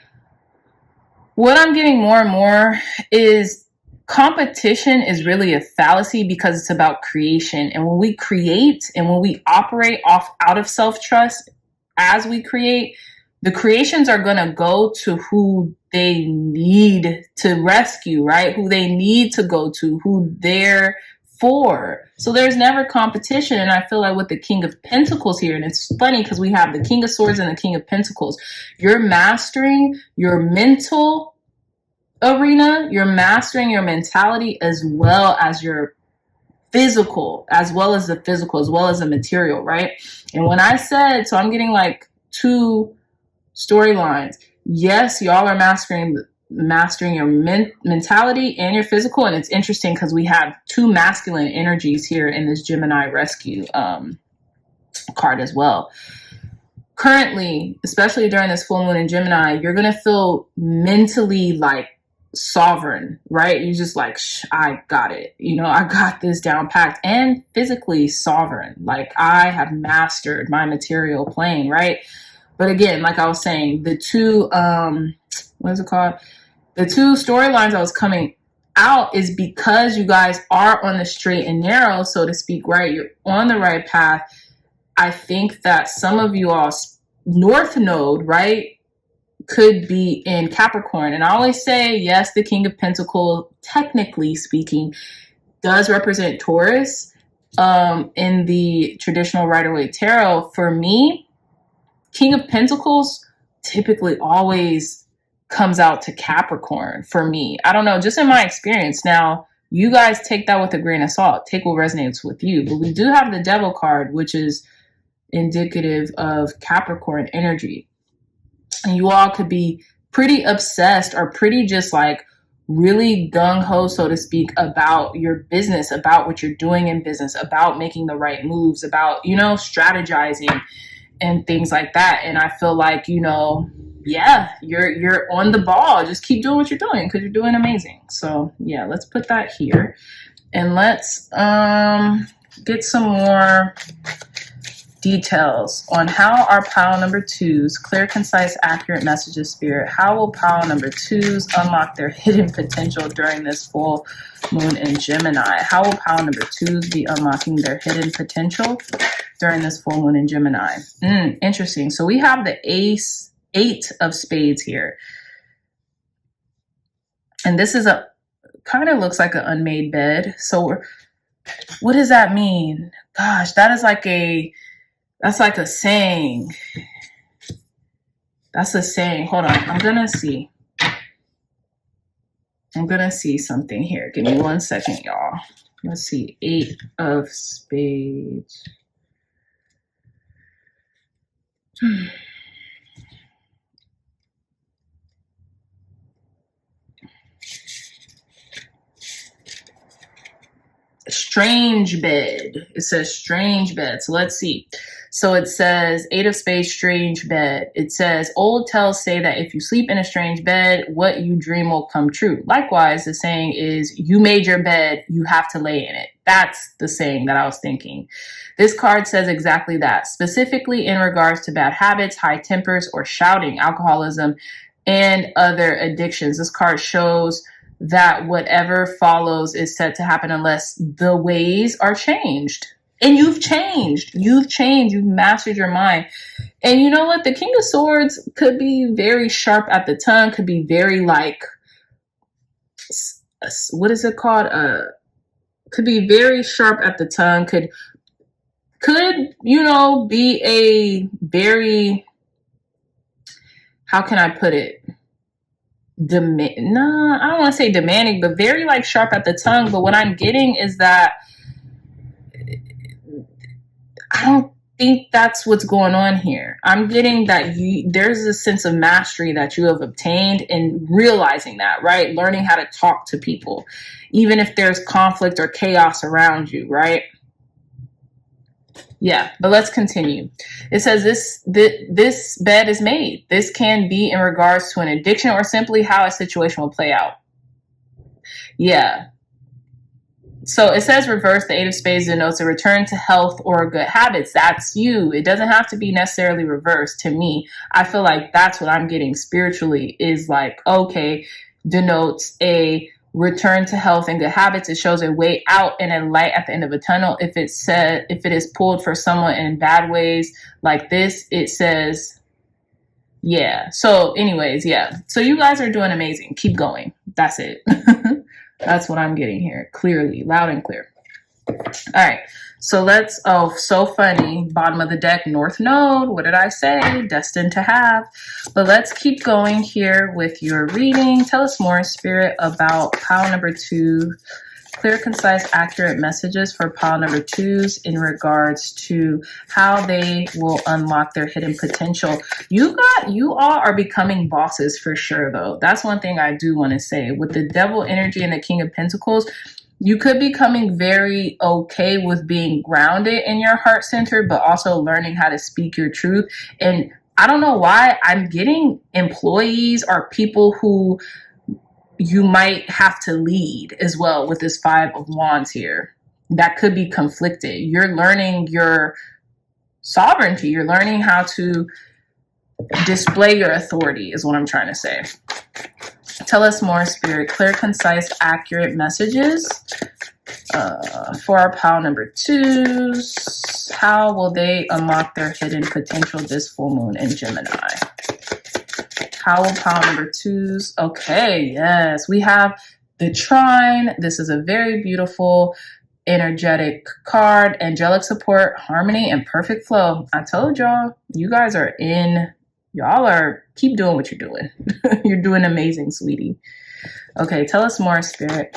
what I'm getting more and more is competition is really a fallacy, because it's about creation. And when we create and when we operate out of self-trust as we create, the creations are going to go to who they need to rescue, right? Who they need to go to, who they're for. So there's never competition. And I feel like with the King of Pentacles here, and it's funny because we have the King of Swords and the King of Pentacles, you're mastering your mental arena, you're mastering your mentality as well as your physical, as well as the physical, as well as the material, right? And when I said, so I'm getting like two storylines. Yes, y'all are mastering your mentality and your physical. And it's interesting because we have two masculine energies here in this Gemini rescue card as well. Currently, especially during this full moon in Gemini, you're going to feel mentally like sovereign, right? You're just like, I got it. I got this down packed. And physically sovereign. Like, I have mastered my material plane, right? But again, like I was saying, the two, what is it called? The two storylines I was coming out is because you guys are on the straight and narrow, so to speak, right? You're on the right path. I think that some of you all's North Node, right, could be in Capricorn. And I always say, yes, the King of Pentacles, technically speaking, does represent Taurus in the traditional Rider-Waite Tarot. For me, King of Pentacles typically always comes out to Capricorn for me. I don't know, just in my experience. Now, you guys take that with a grain of salt. Take what resonates with you. But we do have the Devil card, which is indicative of Capricorn energy. And you all could be pretty obsessed or pretty just like really gung-ho, so to speak, about your business, about what you're doing in business, about making the right moves, about, strategizing and things like that. And I feel like, yeah, you're on the ball. Just keep doing what you're doing because you're doing amazing. So yeah, let's put that here. And let's get some more details on how our pile number twos, clear, concise, accurate messages, spirit. How will pile number twos unlock their hidden potential during this full moon in Gemini? How will pile number twos be unlocking their hidden potential during this full moon in Gemini? Interesting. So we have the eight of spades here. And this is kind of looks like an unmade bed. So what does that mean? Gosh, that's like a saying. That's a saying. Hold on. I'm going to see something here. Give me 1 second, y'all. Let's see. 8 of spades. Strange bed. It says strange bed. So let's see. So it says 8 of spades, strange bed. It says old tales say that if you sleep in a strange bed, what you dream will come true. Likewise, the saying is you made your bed, you have to lay in it. That's the saying that I was thinking. This card says exactly that, specifically in regards to bad habits, high tempers, or shouting, alcoholism, and other addictions. This card shows that whatever follows is set to happen unless the ways are changed. And you've changed. You've mastered your mind. And you know what? The King of Swords could be very sharp at the tongue, could be very like, what is it called? Could be very sharp at the tongue, could, you know, be a very, how can I put it? I don't want to say demanding, but very like sharp at the tongue. But what I'm getting is that I don't think that's what's going on here. I'm getting that there's a sense of mastery that you have obtained in realizing that, right? Learning how to talk to people, even if there's conflict or chaos around you, right? Yeah, but let's continue. It says this bed is made. This can be in regards to an addiction or simply how a situation will play out. Yeah. So it says reverse. The 8 of spades denotes a return to health or good habits. That's you. It doesn't have to be necessarily reversed. To me, I feel like that's what I'm getting spiritually is like, okay, denotes a return to health and good habits. It shows a way out and a light at the end of a tunnel. If it is pulled for someone in bad ways like this, it says, yeah. So anyways, yeah. So you guys are doing amazing. Keep going. That's it. That's what I'm getting here. Clearly, loud and clear. All right. So let's, so funny. Bottom of the deck, North Node. What did I say? Destined to have. But let's keep going here with your reading. Tell us more, Spirit, about pile number 2. Clear, concise, accurate messages for pile number 2s in regards to how they will unlock their hidden potential. You all are becoming bosses for sure, though. That's one thing I do want to say. With the Devil energy and the King of Pentacles, you could be becoming very okay with being grounded in your heart center, but also learning how to speak your truth. And I don't know why I'm getting employees or people who you might have to lead as well with this 5 of Wands here. That could be conflicted. You're learning your sovereignty. You're learning how to display your authority is what I'm trying to say. Tell us more, Spirit. Clear, concise, accurate messages for our pile number 2s. How will they unlock their hidden potential this full moon in Gemini? How will pile number 2s? Okay, yes. We have the Trine. This is a very beautiful, energetic card. Angelic support, harmony, and perfect flow. I told y'all, you guys are in. Y'all are, keep doing what you're doing. You're doing amazing, sweetie. Okay, tell us more, Spirit.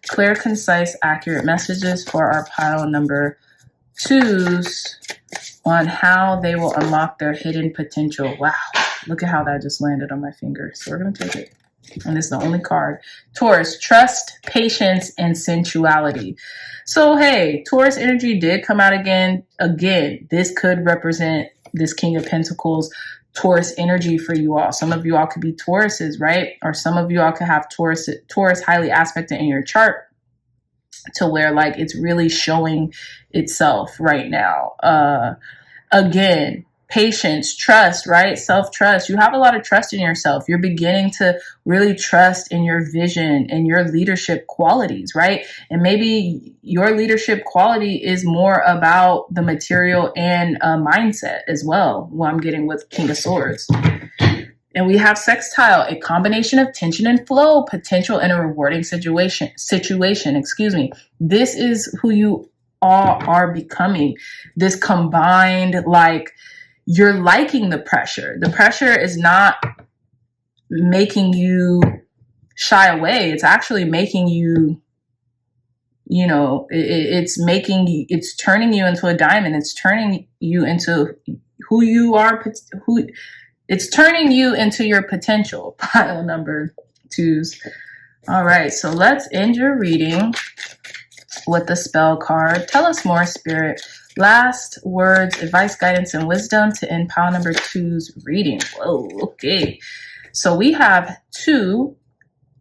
Clear, concise, accurate messages for our pile number 2s on how they will unlock their hidden potential. Wow, look at how that just landed on my finger. So we're going to take it. And this is the only card. Taurus, trust, patience, and sensuality. So, hey, Taurus energy did come out again. Again, this could represent this King of Pentacles, Taurus energy for you all. Some of you all could be Tauruses, right? Or some of you all could have Taurus highly aspected in your chart to where like it's really showing itself right now. Again, patience, trust, right? Self-trust. You have a lot of trust in yourself. You're beginning to really trust in your vision and your leadership qualities, right? And maybe your leadership quality is more about the material and mindset as well. What I'm getting with King of Swords. And we have sextile, a combination of tension and flow, potential in a rewarding situation. This is who you all are becoming. This combined, like, you're liking the pressure. The pressure is not making you shy away. It's actually making you, you know, it's turning you into a diamond. It's turning you into who you are, it's turning you into your potential. Pile number 2s. All right, so let's end your reading with the spell card. Tell us more, Spirit. Last words, advice, guidance, and wisdom to end pile number 2's reading. Whoa, okay. So we have 2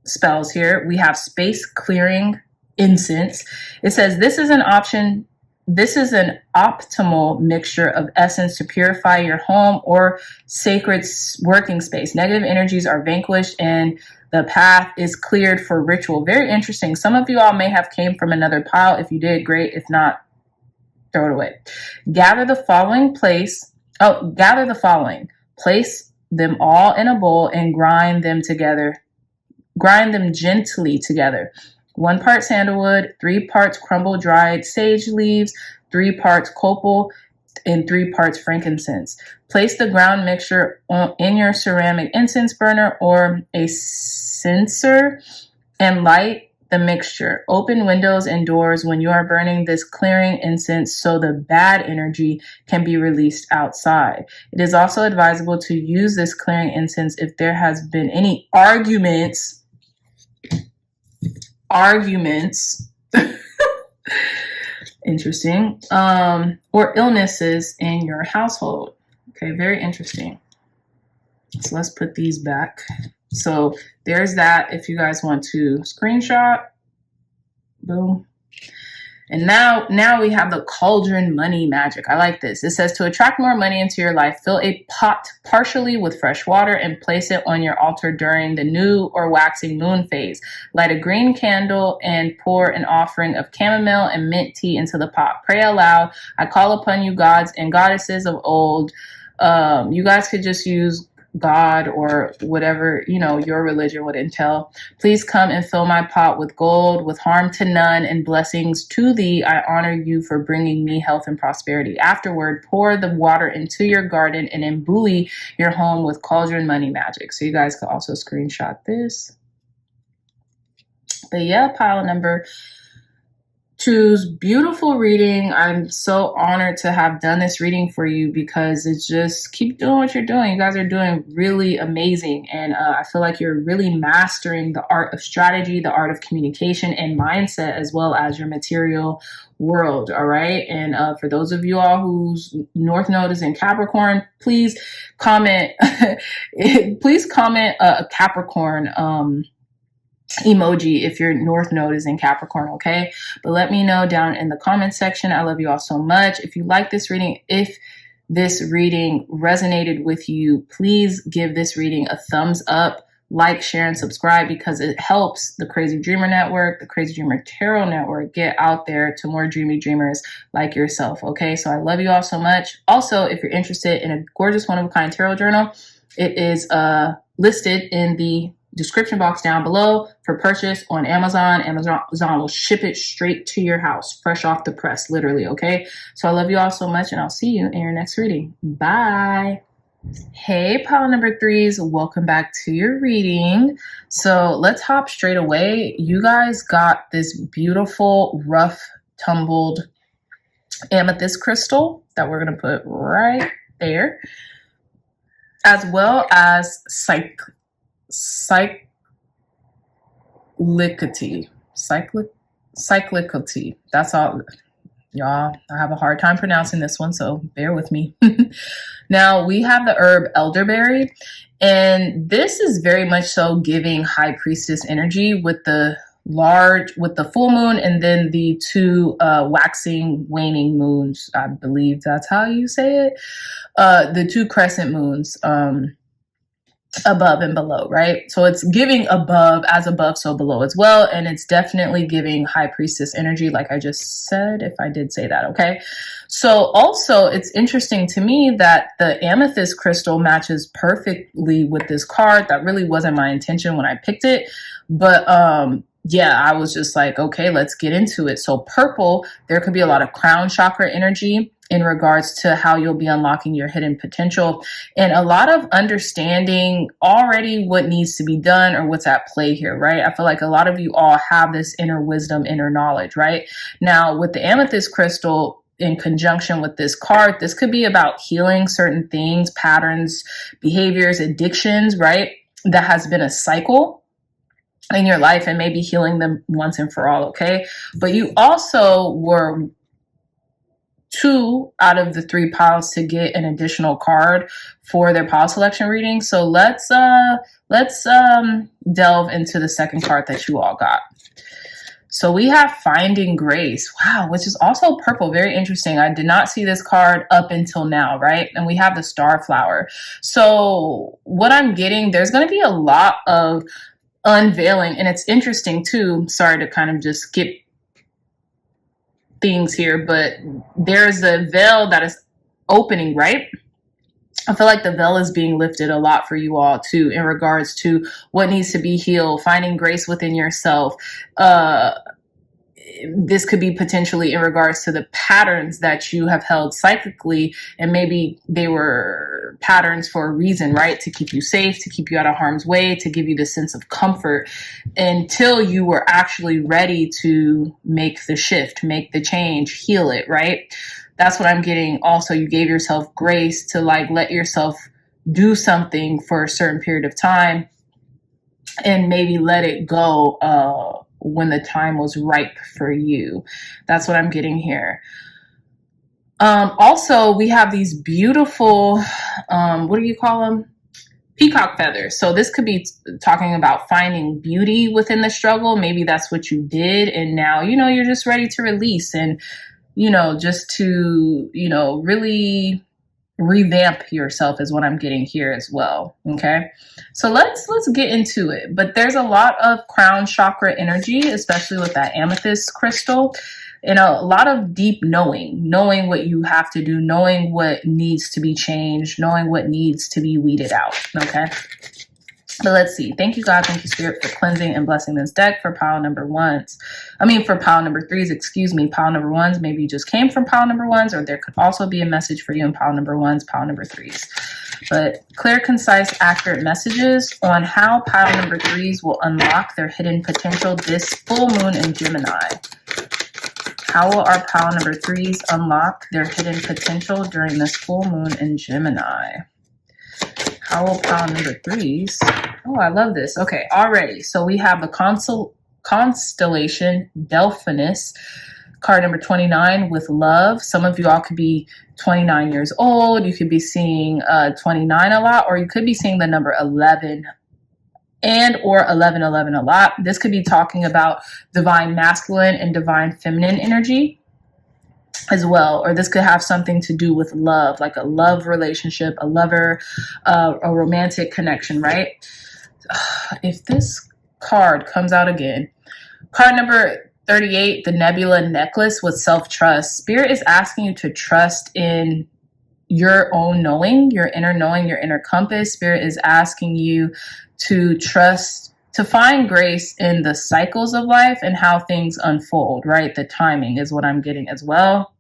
spells here. We have space clearing incense. It says this is an option. This is an optimal mixture of essence to purify your home or sacred working space. Negative energies are vanquished and the path is cleared for ritual. Very interesting. Some of you all may have came from another pile. If you did, great. If not, throw it away. Gather the following. Place them all in a bowl and grind them together. Grind them gently together. 1 part sandalwood, 3 parts crumbled dried sage leaves, 3 parts copal, and 3 parts frankincense. Place the ground mixture in your ceramic incense burner or a censer and light the mixture. Open windows and doors when you are burning this clearing incense so the bad energy can be released outside. It is also advisable to use this clearing incense if there has been any arguments interesting, or illnesses in your household. Okay, very interesting. So let's put these back. So there's that if you guys want to screenshot. Boom. And now we have the cauldron money magic. I like this. It says to attract more money into your life, fill a pot partially with fresh water and place it on your altar during the new or waxing moon phase. Light a green candle and pour an offering of chamomile and mint tea into the pot. Pray aloud. I call upon you, gods and goddesses of old. You guys could just use God or whatever, you know, your religion would entail. Please come and fill my pot with gold, with harm to none and blessings to thee. I honor you for bringing me health and prosperity. Afterward, pour the water into your garden and imbue your home with cauldron money magic. So you guys could also screenshot this. But yeah, pile number 2's beautiful reading. I'm so honored to have done this reading for you because it's just keep doing what you're doing. You guys are doing really amazing. And I feel like you're really mastering the art of strategy, the art of communication and mindset, as well as your material world. All right. And for those of you all whose North Node is in Capricorn, please comment, please comment a Capricorn, emoji if your North Node is in Capricorn, okay? But let me know down in the comment section. I love you all so much. If you like this reading, if this reading resonated with you, please give this reading a thumbs up, like, share, and subscribe because it helps the Crazy Dreamer Network, the Crazy Dreamer Tarot Network get out there to more dreamy dreamers like yourself, okay? So I love you all so much. Also, if you're interested in a gorgeous one-of-a-kind tarot journal, it is listed in the description box down below for purchase on Amazon. Amazon will ship it straight to your house, fresh off the press, literally, okay? So I love you all so much, and I'll see you in your next reading. Bye. Hey, pile number 3s, welcome back to your reading. So let's hop straight away. You guys got this beautiful, rough, tumbled amethyst crystal that we're going to put right there, as well as cyclicity. That's all, y'all. I have a hard time pronouncing this one, so bear with me. Now we have the herb elderberry, and this is very much so giving high priestess energy with the full moon and then the 2 waxing waning moons. I believe that's how you say it. The 2 crescent moons, above and below, right? So it's giving above, as above, so below as well. And it's definitely giving high priestess energy, like I just said, if I did say that, okay? So also it's interesting to me that the amethyst crystal matches perfectly with this card. That really wasn't my intention when I picked it. But yeah, I was just like, okay, let's get into it. So purple, there could be a lot of crown chakra energy in regards to how you'll be unlocking your hidden potential, and a lot of understanding already what needs to be done or what's at play here, right? I feel like a lot of you all have this inner wisdom, inner knowledge, right? Now with the amethyst crystal in conjunction with this card, this could be about healing certain things, patterns, behaviors, addictions, right? That has been a cycle in your life, and maybe healing them once and for all, okay? But you also were 2 out of the 3 piles to get an additional card for their pile selection reading. So let's delve into the second card that you all got. So we have Finding Grace, wow, which is also purple. Very interesting. I did not see this card up until now, right? And we have the Starflower. So what I'm getting, there's going to be a lot of unveiling, and it's interesting too. Sorry to kind of just skip things here, but there's a veil that is opening, right? I feel like the veil is being lifted a lot for you all too, in regards to what needs to be healed, finding grace within yourself. This could be potentially in regards to the patterns that you have held psychically, and maybe they were patterns for a reason, right? To keep you safe, to keep you out of harm's way, to give you the sense of comfort until you were actually ready to make the shift, make the change, heal it, right? That's what I'm getting. Also, you gave yourself grace to like let yourself do something for a certain period of time and maybe let it go when the time was ripe for you. That's what I'm getting here. Also, we have these beautiful, what do you call them? Peacock feathers. So this could be talking about finding beauty within the struggle. Maybe that's what you did, and now, you know, you're just ready to release and, you know, just to, you know, really revamp yourself is what I'm getting here as well. Okay, so let's get into it. But there's a lot of crown chakra energy, especially with that amethyst crystal, and a lot of deep knowing what you have to do, knowing what needs to be changed, knowing what needs to be weeded out. Okay, so let's see. Thank you, God. Thank you, Spirit, for cleansing and blessing this deck for pile number 1s. For pile number 3s, excuse me. Pile number 1s, maybe you just came from pile number 1s, or there could also be a message for you in pile number 1s, pile number 3s. But clear, concise, accurate messages on how pile number 3s will unlock their hidden potential this full moon in Gemini. How will our pile number 3s unlock their hidden potential during this full moon in Gemini? How will pile number 3s? Oh, I love this. Okay, already. So we have the constellation Delphinus, card number 29 with love. Some of you all could be 29 years old. You could be seeing 29 a lot, or you could be seeing the number 11 and or 1111 a lot. This could be talking about divine masculine and divine feminine energy as well, or this could have something to do with love, like a love relationship, a lover, a romantic connection, right? If this card comes out again, card number 38, the nebula necklace with self-trust. Spirit is asking you to trust in your own knowing, your inner compass. Spirit is asking you to trust, to find grace in the cycles of life and how things unfold, right? The timing is what I'm getting as well.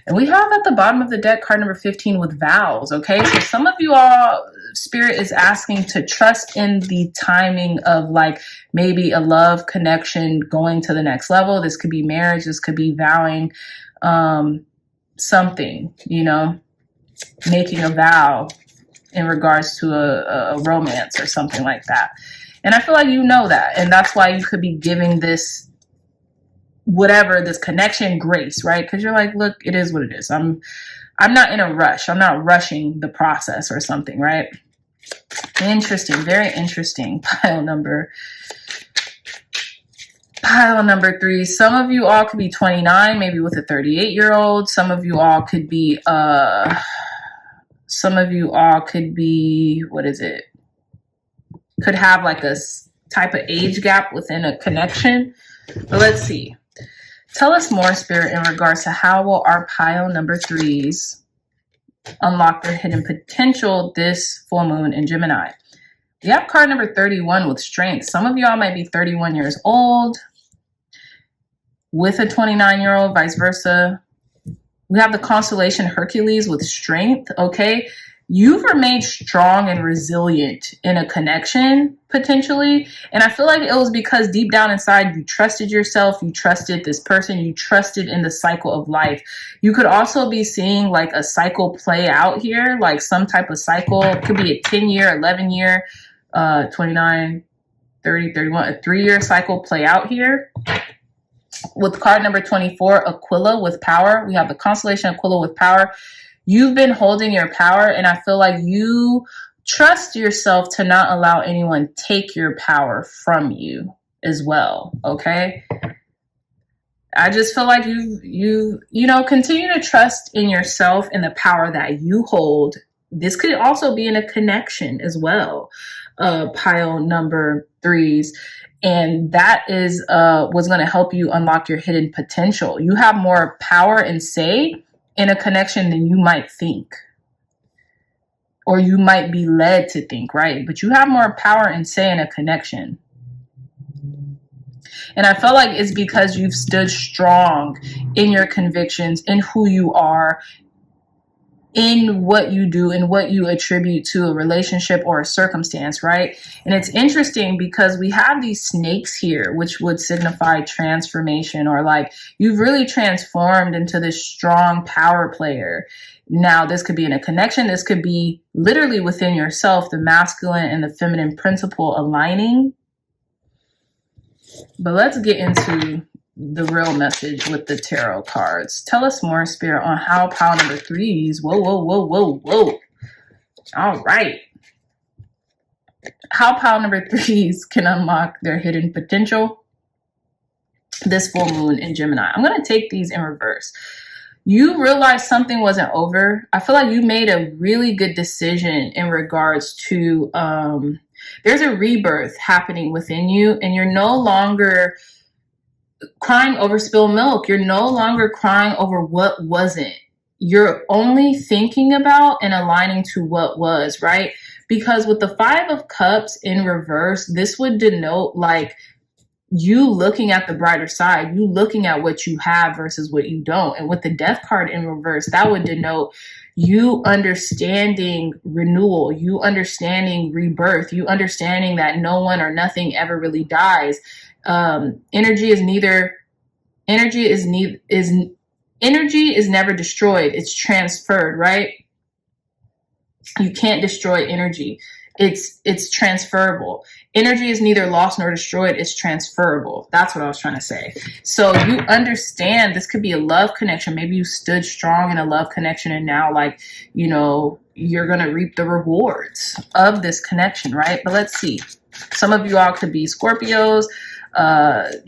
And we have at the bottom of the deck card number 15 with vows, okay? So some of you all, Spirit is asking to trust in the timing of like maybe a love connection going to the next level. This could be marriage. This could be vowing something, you know, making a vow in regards to a romance or something like that. And I feel like you know that. And that's why you could be giving this, whatever, this connection, grace, right? Because you're like, look, it is what it is. I'm not in a rush. I'm not rushing the process or something, right? Interesting. Very interesting. Pile number 3. Some of you all could be 29, maybe with a 38-year-old. Some of you all could be, what is it? Could have like a type of age gap within a connection. But let's see. Tell us more, Spirit, in regards to how will our pile number 3s unlock their hidden potential this full moon in Gemini. You have card number 31 with strength. Some of y'all might be 31 years old with a 29-year-old, vice versa. We have the constellation Hercules with strength, okay? You've remained strong and resilient in a connection, potentially. And I feel like it was because deep down inside, you trusted yourself, you trusted this person, you trusted in the cycle of life. You could also be seeing like a cycle play out here, like some type of cycle. It could be a 10-year, 11-year, 29, 30, 31, a 3-year cycle play out here. With card number 24, Aquila with power. We have the constellation Aquila with power. You've been holding your power, and I feel like you trust yourself to not allow anyone take your power from you as well, okay? I just feel like you know, continue to trust in yourself and the power that you hold. This could also be in a connection as well, pile number 3s. And that is what's going to help you unlock your hidden potential. You have more power and say in a connection than you might think, or you might be led to think, right? But you have more power and say in a connection. And I feel like it's because you've stood strong in your convictions, in who you are, in what you do and what you attribute to a relationship or a circumstance, right? And it's interesting because we have these snakes here, which would signify transformation, or like you've really transformed into this strong power player. Now, this could be in a connection. This could be literally within yourself, the masculine and the feminine principle aligning. But let's get into the real message with the tarot cards. Tell us more, Spirit, on how pile number 3s, whoa. All right. How pile number 3s can unlock their hidden potential this full moon in Gemini. I'm going to take these in reverse. You realized something wasn't over. I feel like you made a really good decision in regards to, there's a rebirth happening within you, and you're no longer crying over spilled milk. You're no longer crying over what wasn't. You're only thinking about and aligning to what was, right? Because with the 5 of Cups in reverse, this would denote like you looking at the brighter side, you looking at what you have versus what you don't. And with the Death card in reverse, that would denote you understanding renewal, you understanding rebirth, you understanding that no one or nothing ever really dies. Energy is never destroyed. It's transferred, right? You can't destroy energy. It's transferable. Energy is neither lost nor destroyed. It's transferable. That's what I was trying to say. So you understand this could be a love connection. Maybe you stood strong in a love connection, and now, like, you know, you're going to reap the rewards of this connection, right? But let's see. Some of you all could be Scorpios.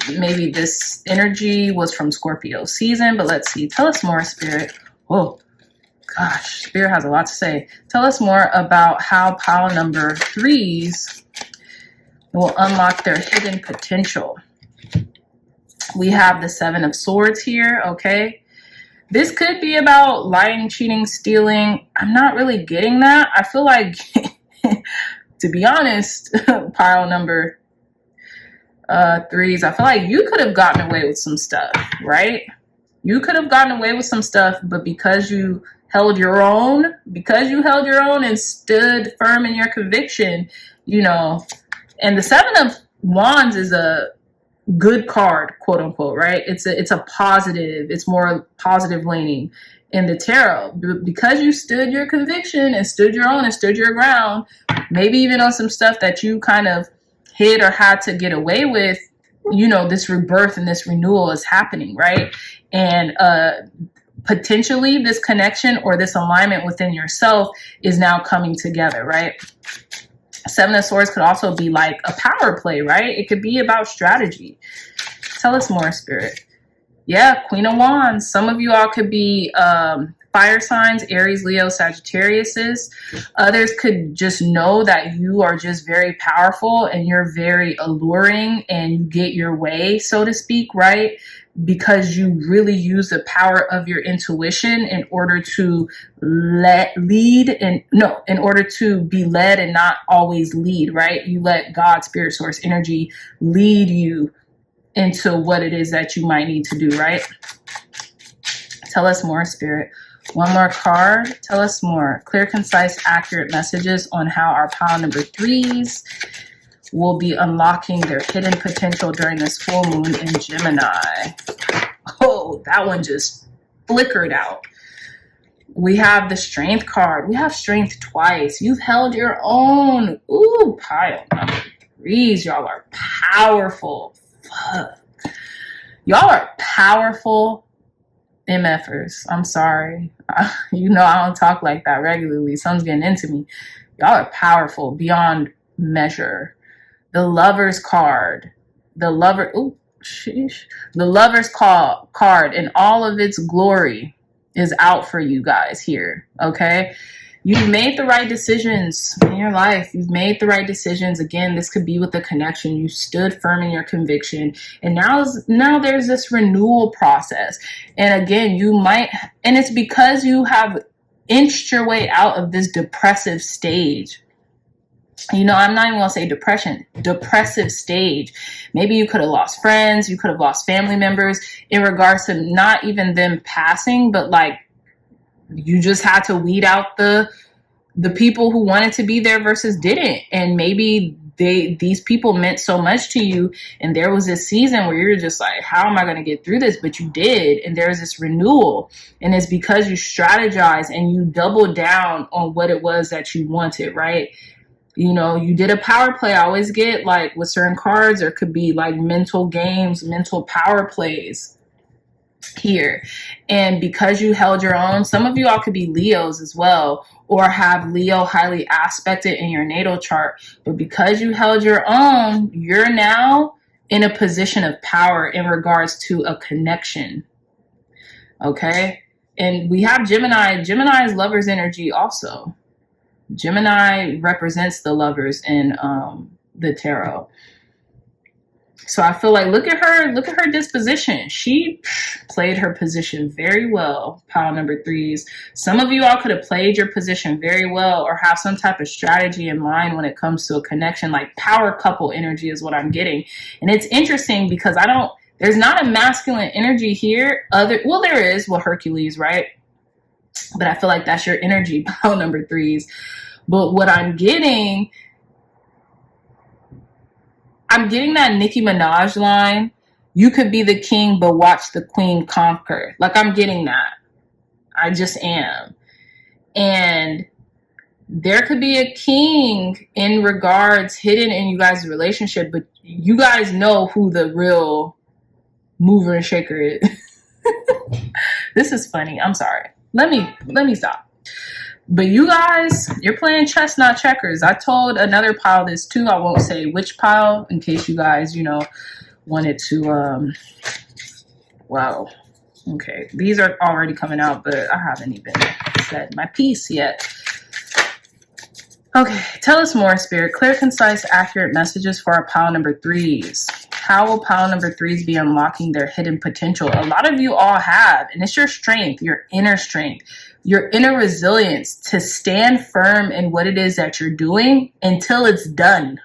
Maybe this energy was from Scorpio season, but let's see. Tell us more, Spirit. Whoa. Gosh, Spirit has a lot to say. Tell us more about how pile number 3s will unlock their hidden potential. We have the 7 of Swords here, okay? This could be about lying, cheating, stealing. I'm not really getting that. I feel like, to be honest, pile number 3s, I feel like you could have gotten away with some stuff, right? You could have gotten away with some stuff, but because you held your own, and stood firm in your conviction, you know. And the 7 of Wands is a good card, quote unquote, right? It's a positive, it's more positive leaning in the tarot. Because you stood your conviction and stood your own and stood your ground, maybe even on some stuff that you kind of hid or had to get away with, you know, this rebirth and this renewal is happening, right? And potentially this connection or this alignment within yourself is now coming together, right? 7 of Swords could also be like a power play, right? It could be about strategy. Tell us more, Spirit. Yeah, Queen of Wands. Some of you all could be fire signs, Aries, Leo, Sagittariuses. Others could just know that you are just very powerful and you're very alluring and you get your way, so to speak, right? because you really use the power of your intuition in order to in order to be led and not always lead, right? You let God, spirit, source, energy lead you into what it is that you might need to do, right? Tell us more, spirit. One more card. Tell us more. Clear, concise, accurate messages on how our pile number 3s will be unlocking their hidden potential during this full moon in Gemini. Oh, that one just flickered out. We have the strength card. We have strength twice. You've held your own. Ooh, pile number 3s. Y'all are powerful. Fuck. Y'all are powerful MFers. I'm sorry. You know I don't talk like that regularly. Something's getting into me. Y'all are powerful beyond measure. The Lover's card. The Lover's card in all of its glory is out for you guys here, okay? You've made the right decisions in your life. You've made the right decisions. Again, this could be with the connection. You stood firm in your conviction. And now there's this renewal process. And again, and it's because you have inched your way out of this depressive stage. You know, I'm not even going to say depressive stage. Maybe you could have lost friends. You could have lost family members in regards to not even them passing, but like you just had to weed out the people who wanted to be there versus didn't. And maybe these people meant so much to you. And there was this season where you're just like, how am I going to get through this? But you did. And there's this renewal. And it's because you strategized and you doubled down on what it was that you wanted, right? You know, you did a power play. I always get like with certain cards, there could be like mental games, mental power plays here. And because you held your own, some of you all could be Leos as well, or have Leo highly aspected in your natal chart. But because you held your own, you're now in a position of power in regards to a connection. Okay. And we have Gemini. Gemini is lover's energy also. Gemini represents the lovers in the tarot. So I feel like look at her disposition. She played her position very well, pile number 3s. Some of you all could have played your position very well or have some type of strategy in mind when it comes to a connection, like power couple energy is what I'm getting. And it's interesting because there's not a masculine energy here. There is with Hercules, right? But I feel like that's your energy, pile number 3s. But what I'm getting that Nicki Minaj line, you could be the king, but watch the queen conquer. Like, I'm getting that. I just am. And there could be a king in regards hidden in you guys' relationship, but you guys know who the real mover and shaker is. This is funny. I'm sorry. Let me stop. But you guys, you're playing chess, not checkers. I told another pile this too. I won't say which pile in case you guys, wanted to, wow. Okay. These are already coming out, but I haven't even said my piece yet. Okay. Tell us more, Spirit. Clear, concise, accurate messages for our pile number 3s. How will pile number 3s be unlocking their hidden potential? A lot of you all have, and it's your strength, your inner strength, your inner resilience to stand firm in what it is that you're doing until it's done.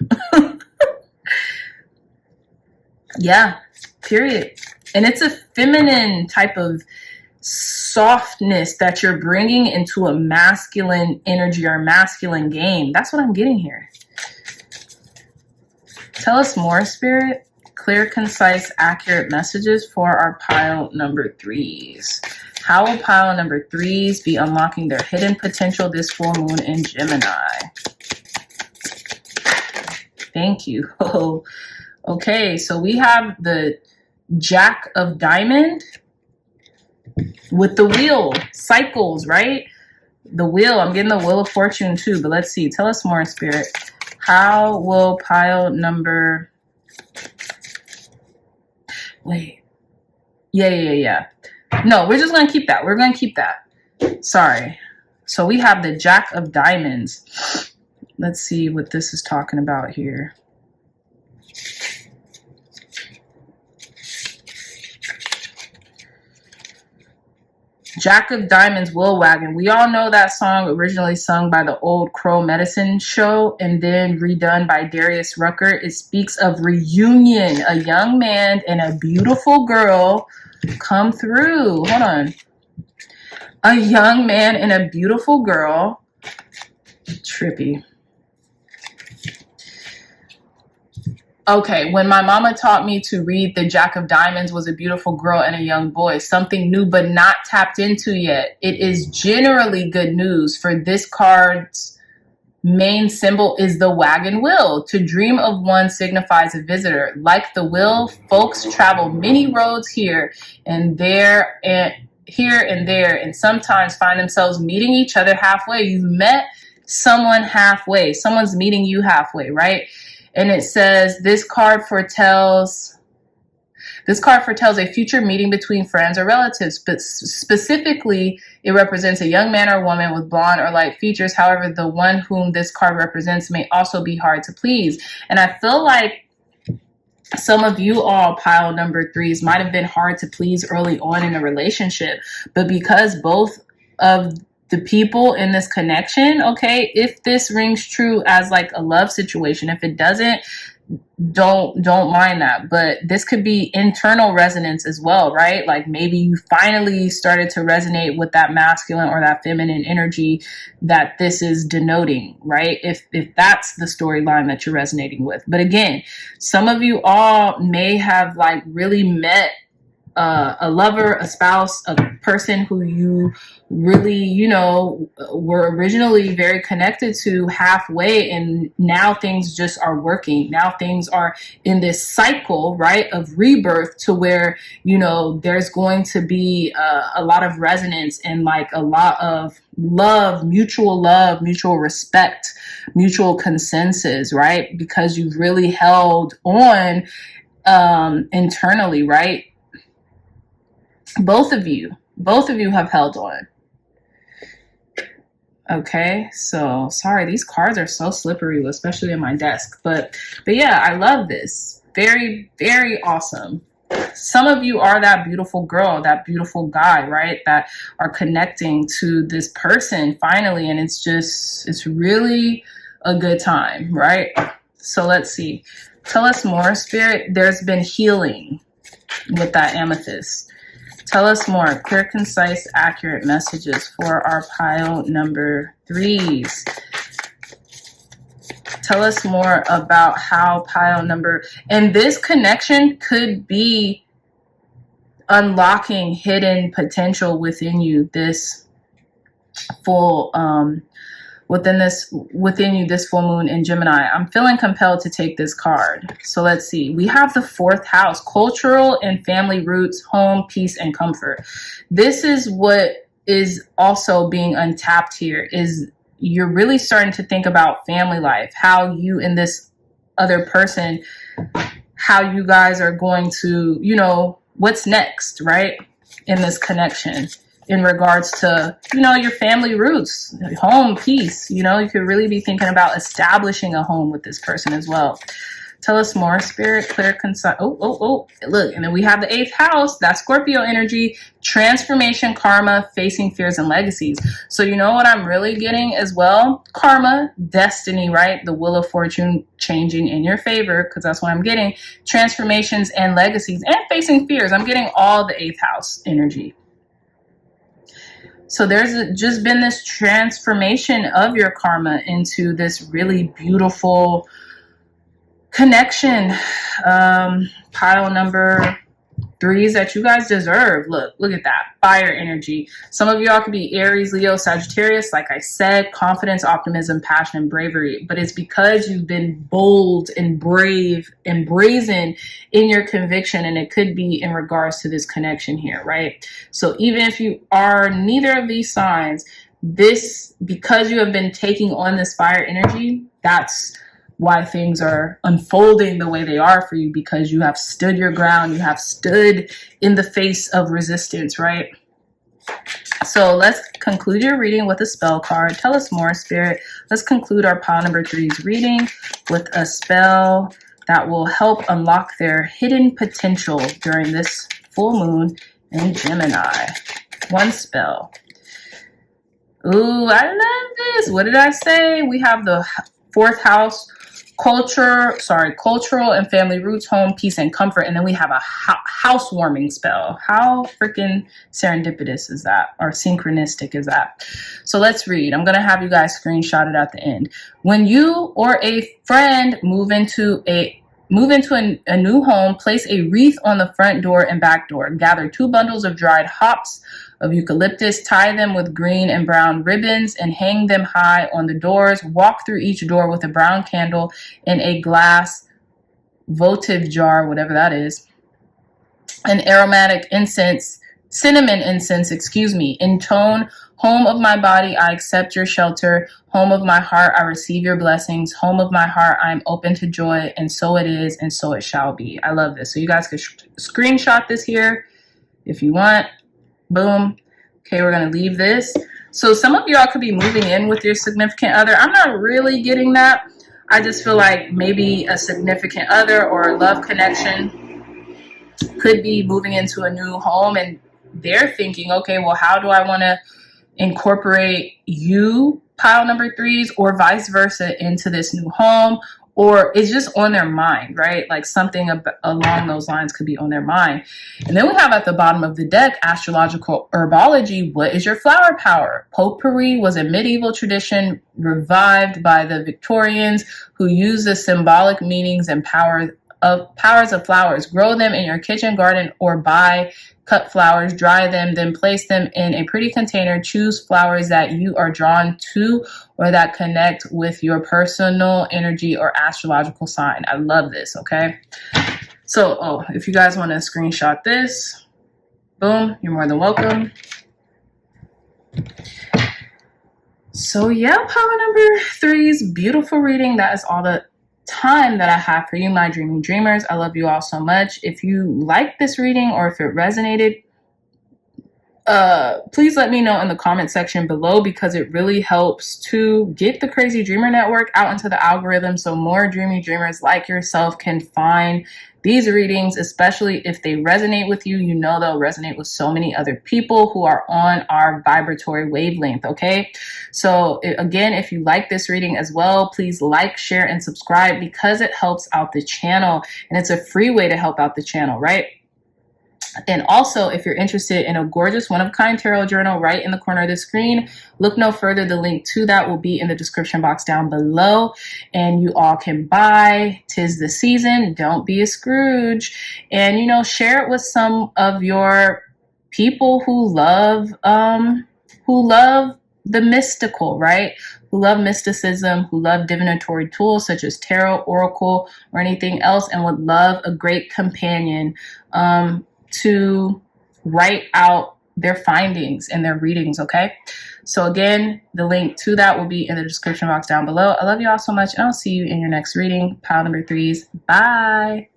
Yeah, period. And it's a feminine type of softness that you're bringing into a masculine energy or masculine game. That's what I'm getting here. Tell us more, Spirit. Clear, concise, accurate messages for our pile number 3s. How will pile number 3s be unlocking their hidden potential this full moon in Gemini? Thank you. Oh, okay, so we have the Jack of Diamond with the wheel. Cycles, right? The wheel. I'm getting the Wheel of Fortune too, but let's see. Tell us more, Spirit. How will pile number... Wait. Yeah. No, we're just going to keep that. We're going to keep that. Sorry. So we have the Jack of Diamonds. Let's see what this is talking about here. Jack of Diamonds, Will Wagon. We all know that song, originally sung by the Old Crow Medicine Show and then redone by Darius Rucker. It speaks of reunion. A young man and a beautiful girl come through. Hold on. A young man and a beautiful girl. Trippy. Okay, when my mama taught me to read the Jack of Diamonds was a beautiful girl and a young boy, something new but not tapped into yet. It is generally good news, for this card's main symbol is the wagon wheel. To dream of one signifies a visitor. Like the wheel, folks travel many roads here and there, and sometimes find themselves meeting each other halfway. You've met someone halfway. Someone's meeting you halfway, right? And it says this card foretells a future meeting between friends or relatives, but specifically it represents a young man or woman with blonde or light features. However, the one whom this card represents may also be hard to please. And I feel like some of you all, pile number 3s, might have been hard to please early on in a relationship, but because both of the people in this connection, okay, if this rings true as like a love situation, if it doesn't, don't mind that. But this could be internal resonance as well, right? Like maybe you finally started to resonate with that masculine or that feminine energy that this is denoting, right? If that's the storyline that you're resonating with. But again, some of you all may have like really met a lover, a spouse, a person who you really, you know, were originally very connected to halfway, and now things just are working. Now things are in this cycle, right, of rebirth, to where, you know, there's going to be a lot of resonance and like a lot of love, mutual respect, mutual consensus, right? Because you've really held on internally, right? Both of you have held on. Okay, so sorry, these cards are so slippery, especially in my desk. But yeah, I love this. Very, very awesome. Some of you are that beautiful girl, that beautiful guy, right? That are connecting to this person finally, and it's really a good time, right? So let's see. Tell us more, Spirit. There's been healing with that amethyst. Tell us more. Clear, concise, accurate messages for our pile number 3s. Tell us more about how pile number... And this connection could be unlocking hidden potential within you. This full... within you, this full moon in Gemini. I'm feeling compelled to take this card. So let's see. We have the 4th house, cultural and family roots, home, peace, and comfort. This is what is also being untapped here, is you're really starting to think about family life, how you and this other person, how you guys are going to, you know, what's next, right? In this connection. In regards to, you know, your family roots, home, peace, you know, you could really be thinking about establishing a home with this person as well. Tell us more, Spirit, clear, concise. Oh, look, and then we have the 8th house, that's Scorpio energy, transformation, karma, facing fears and legacies. So you know what I'm really getting as well? Karma, destiny, right? The wheel of fortune changing in your favor, because that's what I'm getting. Transformations and legacies and facing fears. I'm getting all the 8th house energy. So there's just been this transformation of your karma into this really beautiful connection. Pile number 3s that you guys deserve. Look at that. Fire energy. Some of y'all could be Aries, Leo, Sagittarius. Like I said, confidence, optimism, passion, and bravery. But it's because you've been bold and brave and brazen in your conviction. And it could be in regards to this connection here, right? So even if you are neither of these signs, because you have been taking on this fire energy, that's why things are unfolding the way they are for you, because you have stood your ground, you have stood in the face of resistance, right? So let's conclude your reading with a spell card. Tell us more, Spirit. Let's conclude our pile number 3's reading with a spell that will help unlock their hidden potential during this full moon in Gemini. One spell. Ooh, I love this. What did I say? We have the 4th house, cultural and family roots, home, peace, and comfort. And then we have a housewarming spell. How freaking serendipitous is that? Or synchronistic is that? So let's read. I'm going to have you guys screenshot it at the end. When you or a friend move into a new home, place a wreath on the front door and back door. Gather 2 bundles of dried hops of eucalyptus, tie them with green and brown ribbons, and hang them high on the doors. Walk through each door with a brown candle in a glass votive jar, whatever that is. An aromatic incense, cinnamon incense, intone, home of my body, I accept your shelter. Home of my heart, I receive your blessings. Home of my heart, I am open to joy. And so it is, and so it shall be. I love this. So you guys could screenshot this here if you want. Boom. Okay, we're going to leave this. So some of y'all could be moving in with your significant other. I'm not really getting that. I just feel like maybe a significant other or a love connection could be moving into a new home, and they're thinking, okay, well, how do I want to incorporate you, pile number 3s, or vice versa into this new home? Or it's just on their mind, right? Like something along those lines could be on their mind. And then we have at the bottom of the deck, astrological herbology. What is your flower power? Potpourri was a medieval tradition revived by the Victorians, who used the symbolic meanings and powers of flowers. Grow them in your kitchen garden or buy cut flowers, dry them, then place them in a pretty container. Choose flowers that you are drawn to or that connect with your personal energy or astrological sign. I love this, okay? So, if you guys want to screenshot this, boom, you're more than welcome. So, yeah, power number 3's beautiful reading. That is all the time that I have for you, my dreamy dreamers. I love you all so much. If you like this reading or if it resonated, please let me know in the comment section below, because it really helps to get the Crazy Dreamer Network out into the algorithm so more dreamy dreamers like yourself can find these readings, especially if they resonate with you. You know they'll resonate with so many other people who are on our vibratory wavelength, okay? So again, if you like this reading as well, please like, share, and subscribe, because it helps out the channel, and it's a free way to help out the channel, right? And also, if you're interested in a gorgeous one-of-a-kind tarot journal right in the corner of the screen, look no further. The link to that will be in the description box down below, and you all can buy. 'Tis the season. Don't be a Scrooge. And, you know, share it with some of your people who love the mystical, right? Who love mysticism, who love divinatory tools such as tarot, oracle, or anything else, and would love a great companion to write out their findings and their readings, okay? So again, the link to that will be in the description box down below. I love you all so much, and I'll see you in your next reading. Pile number 3s. Bye.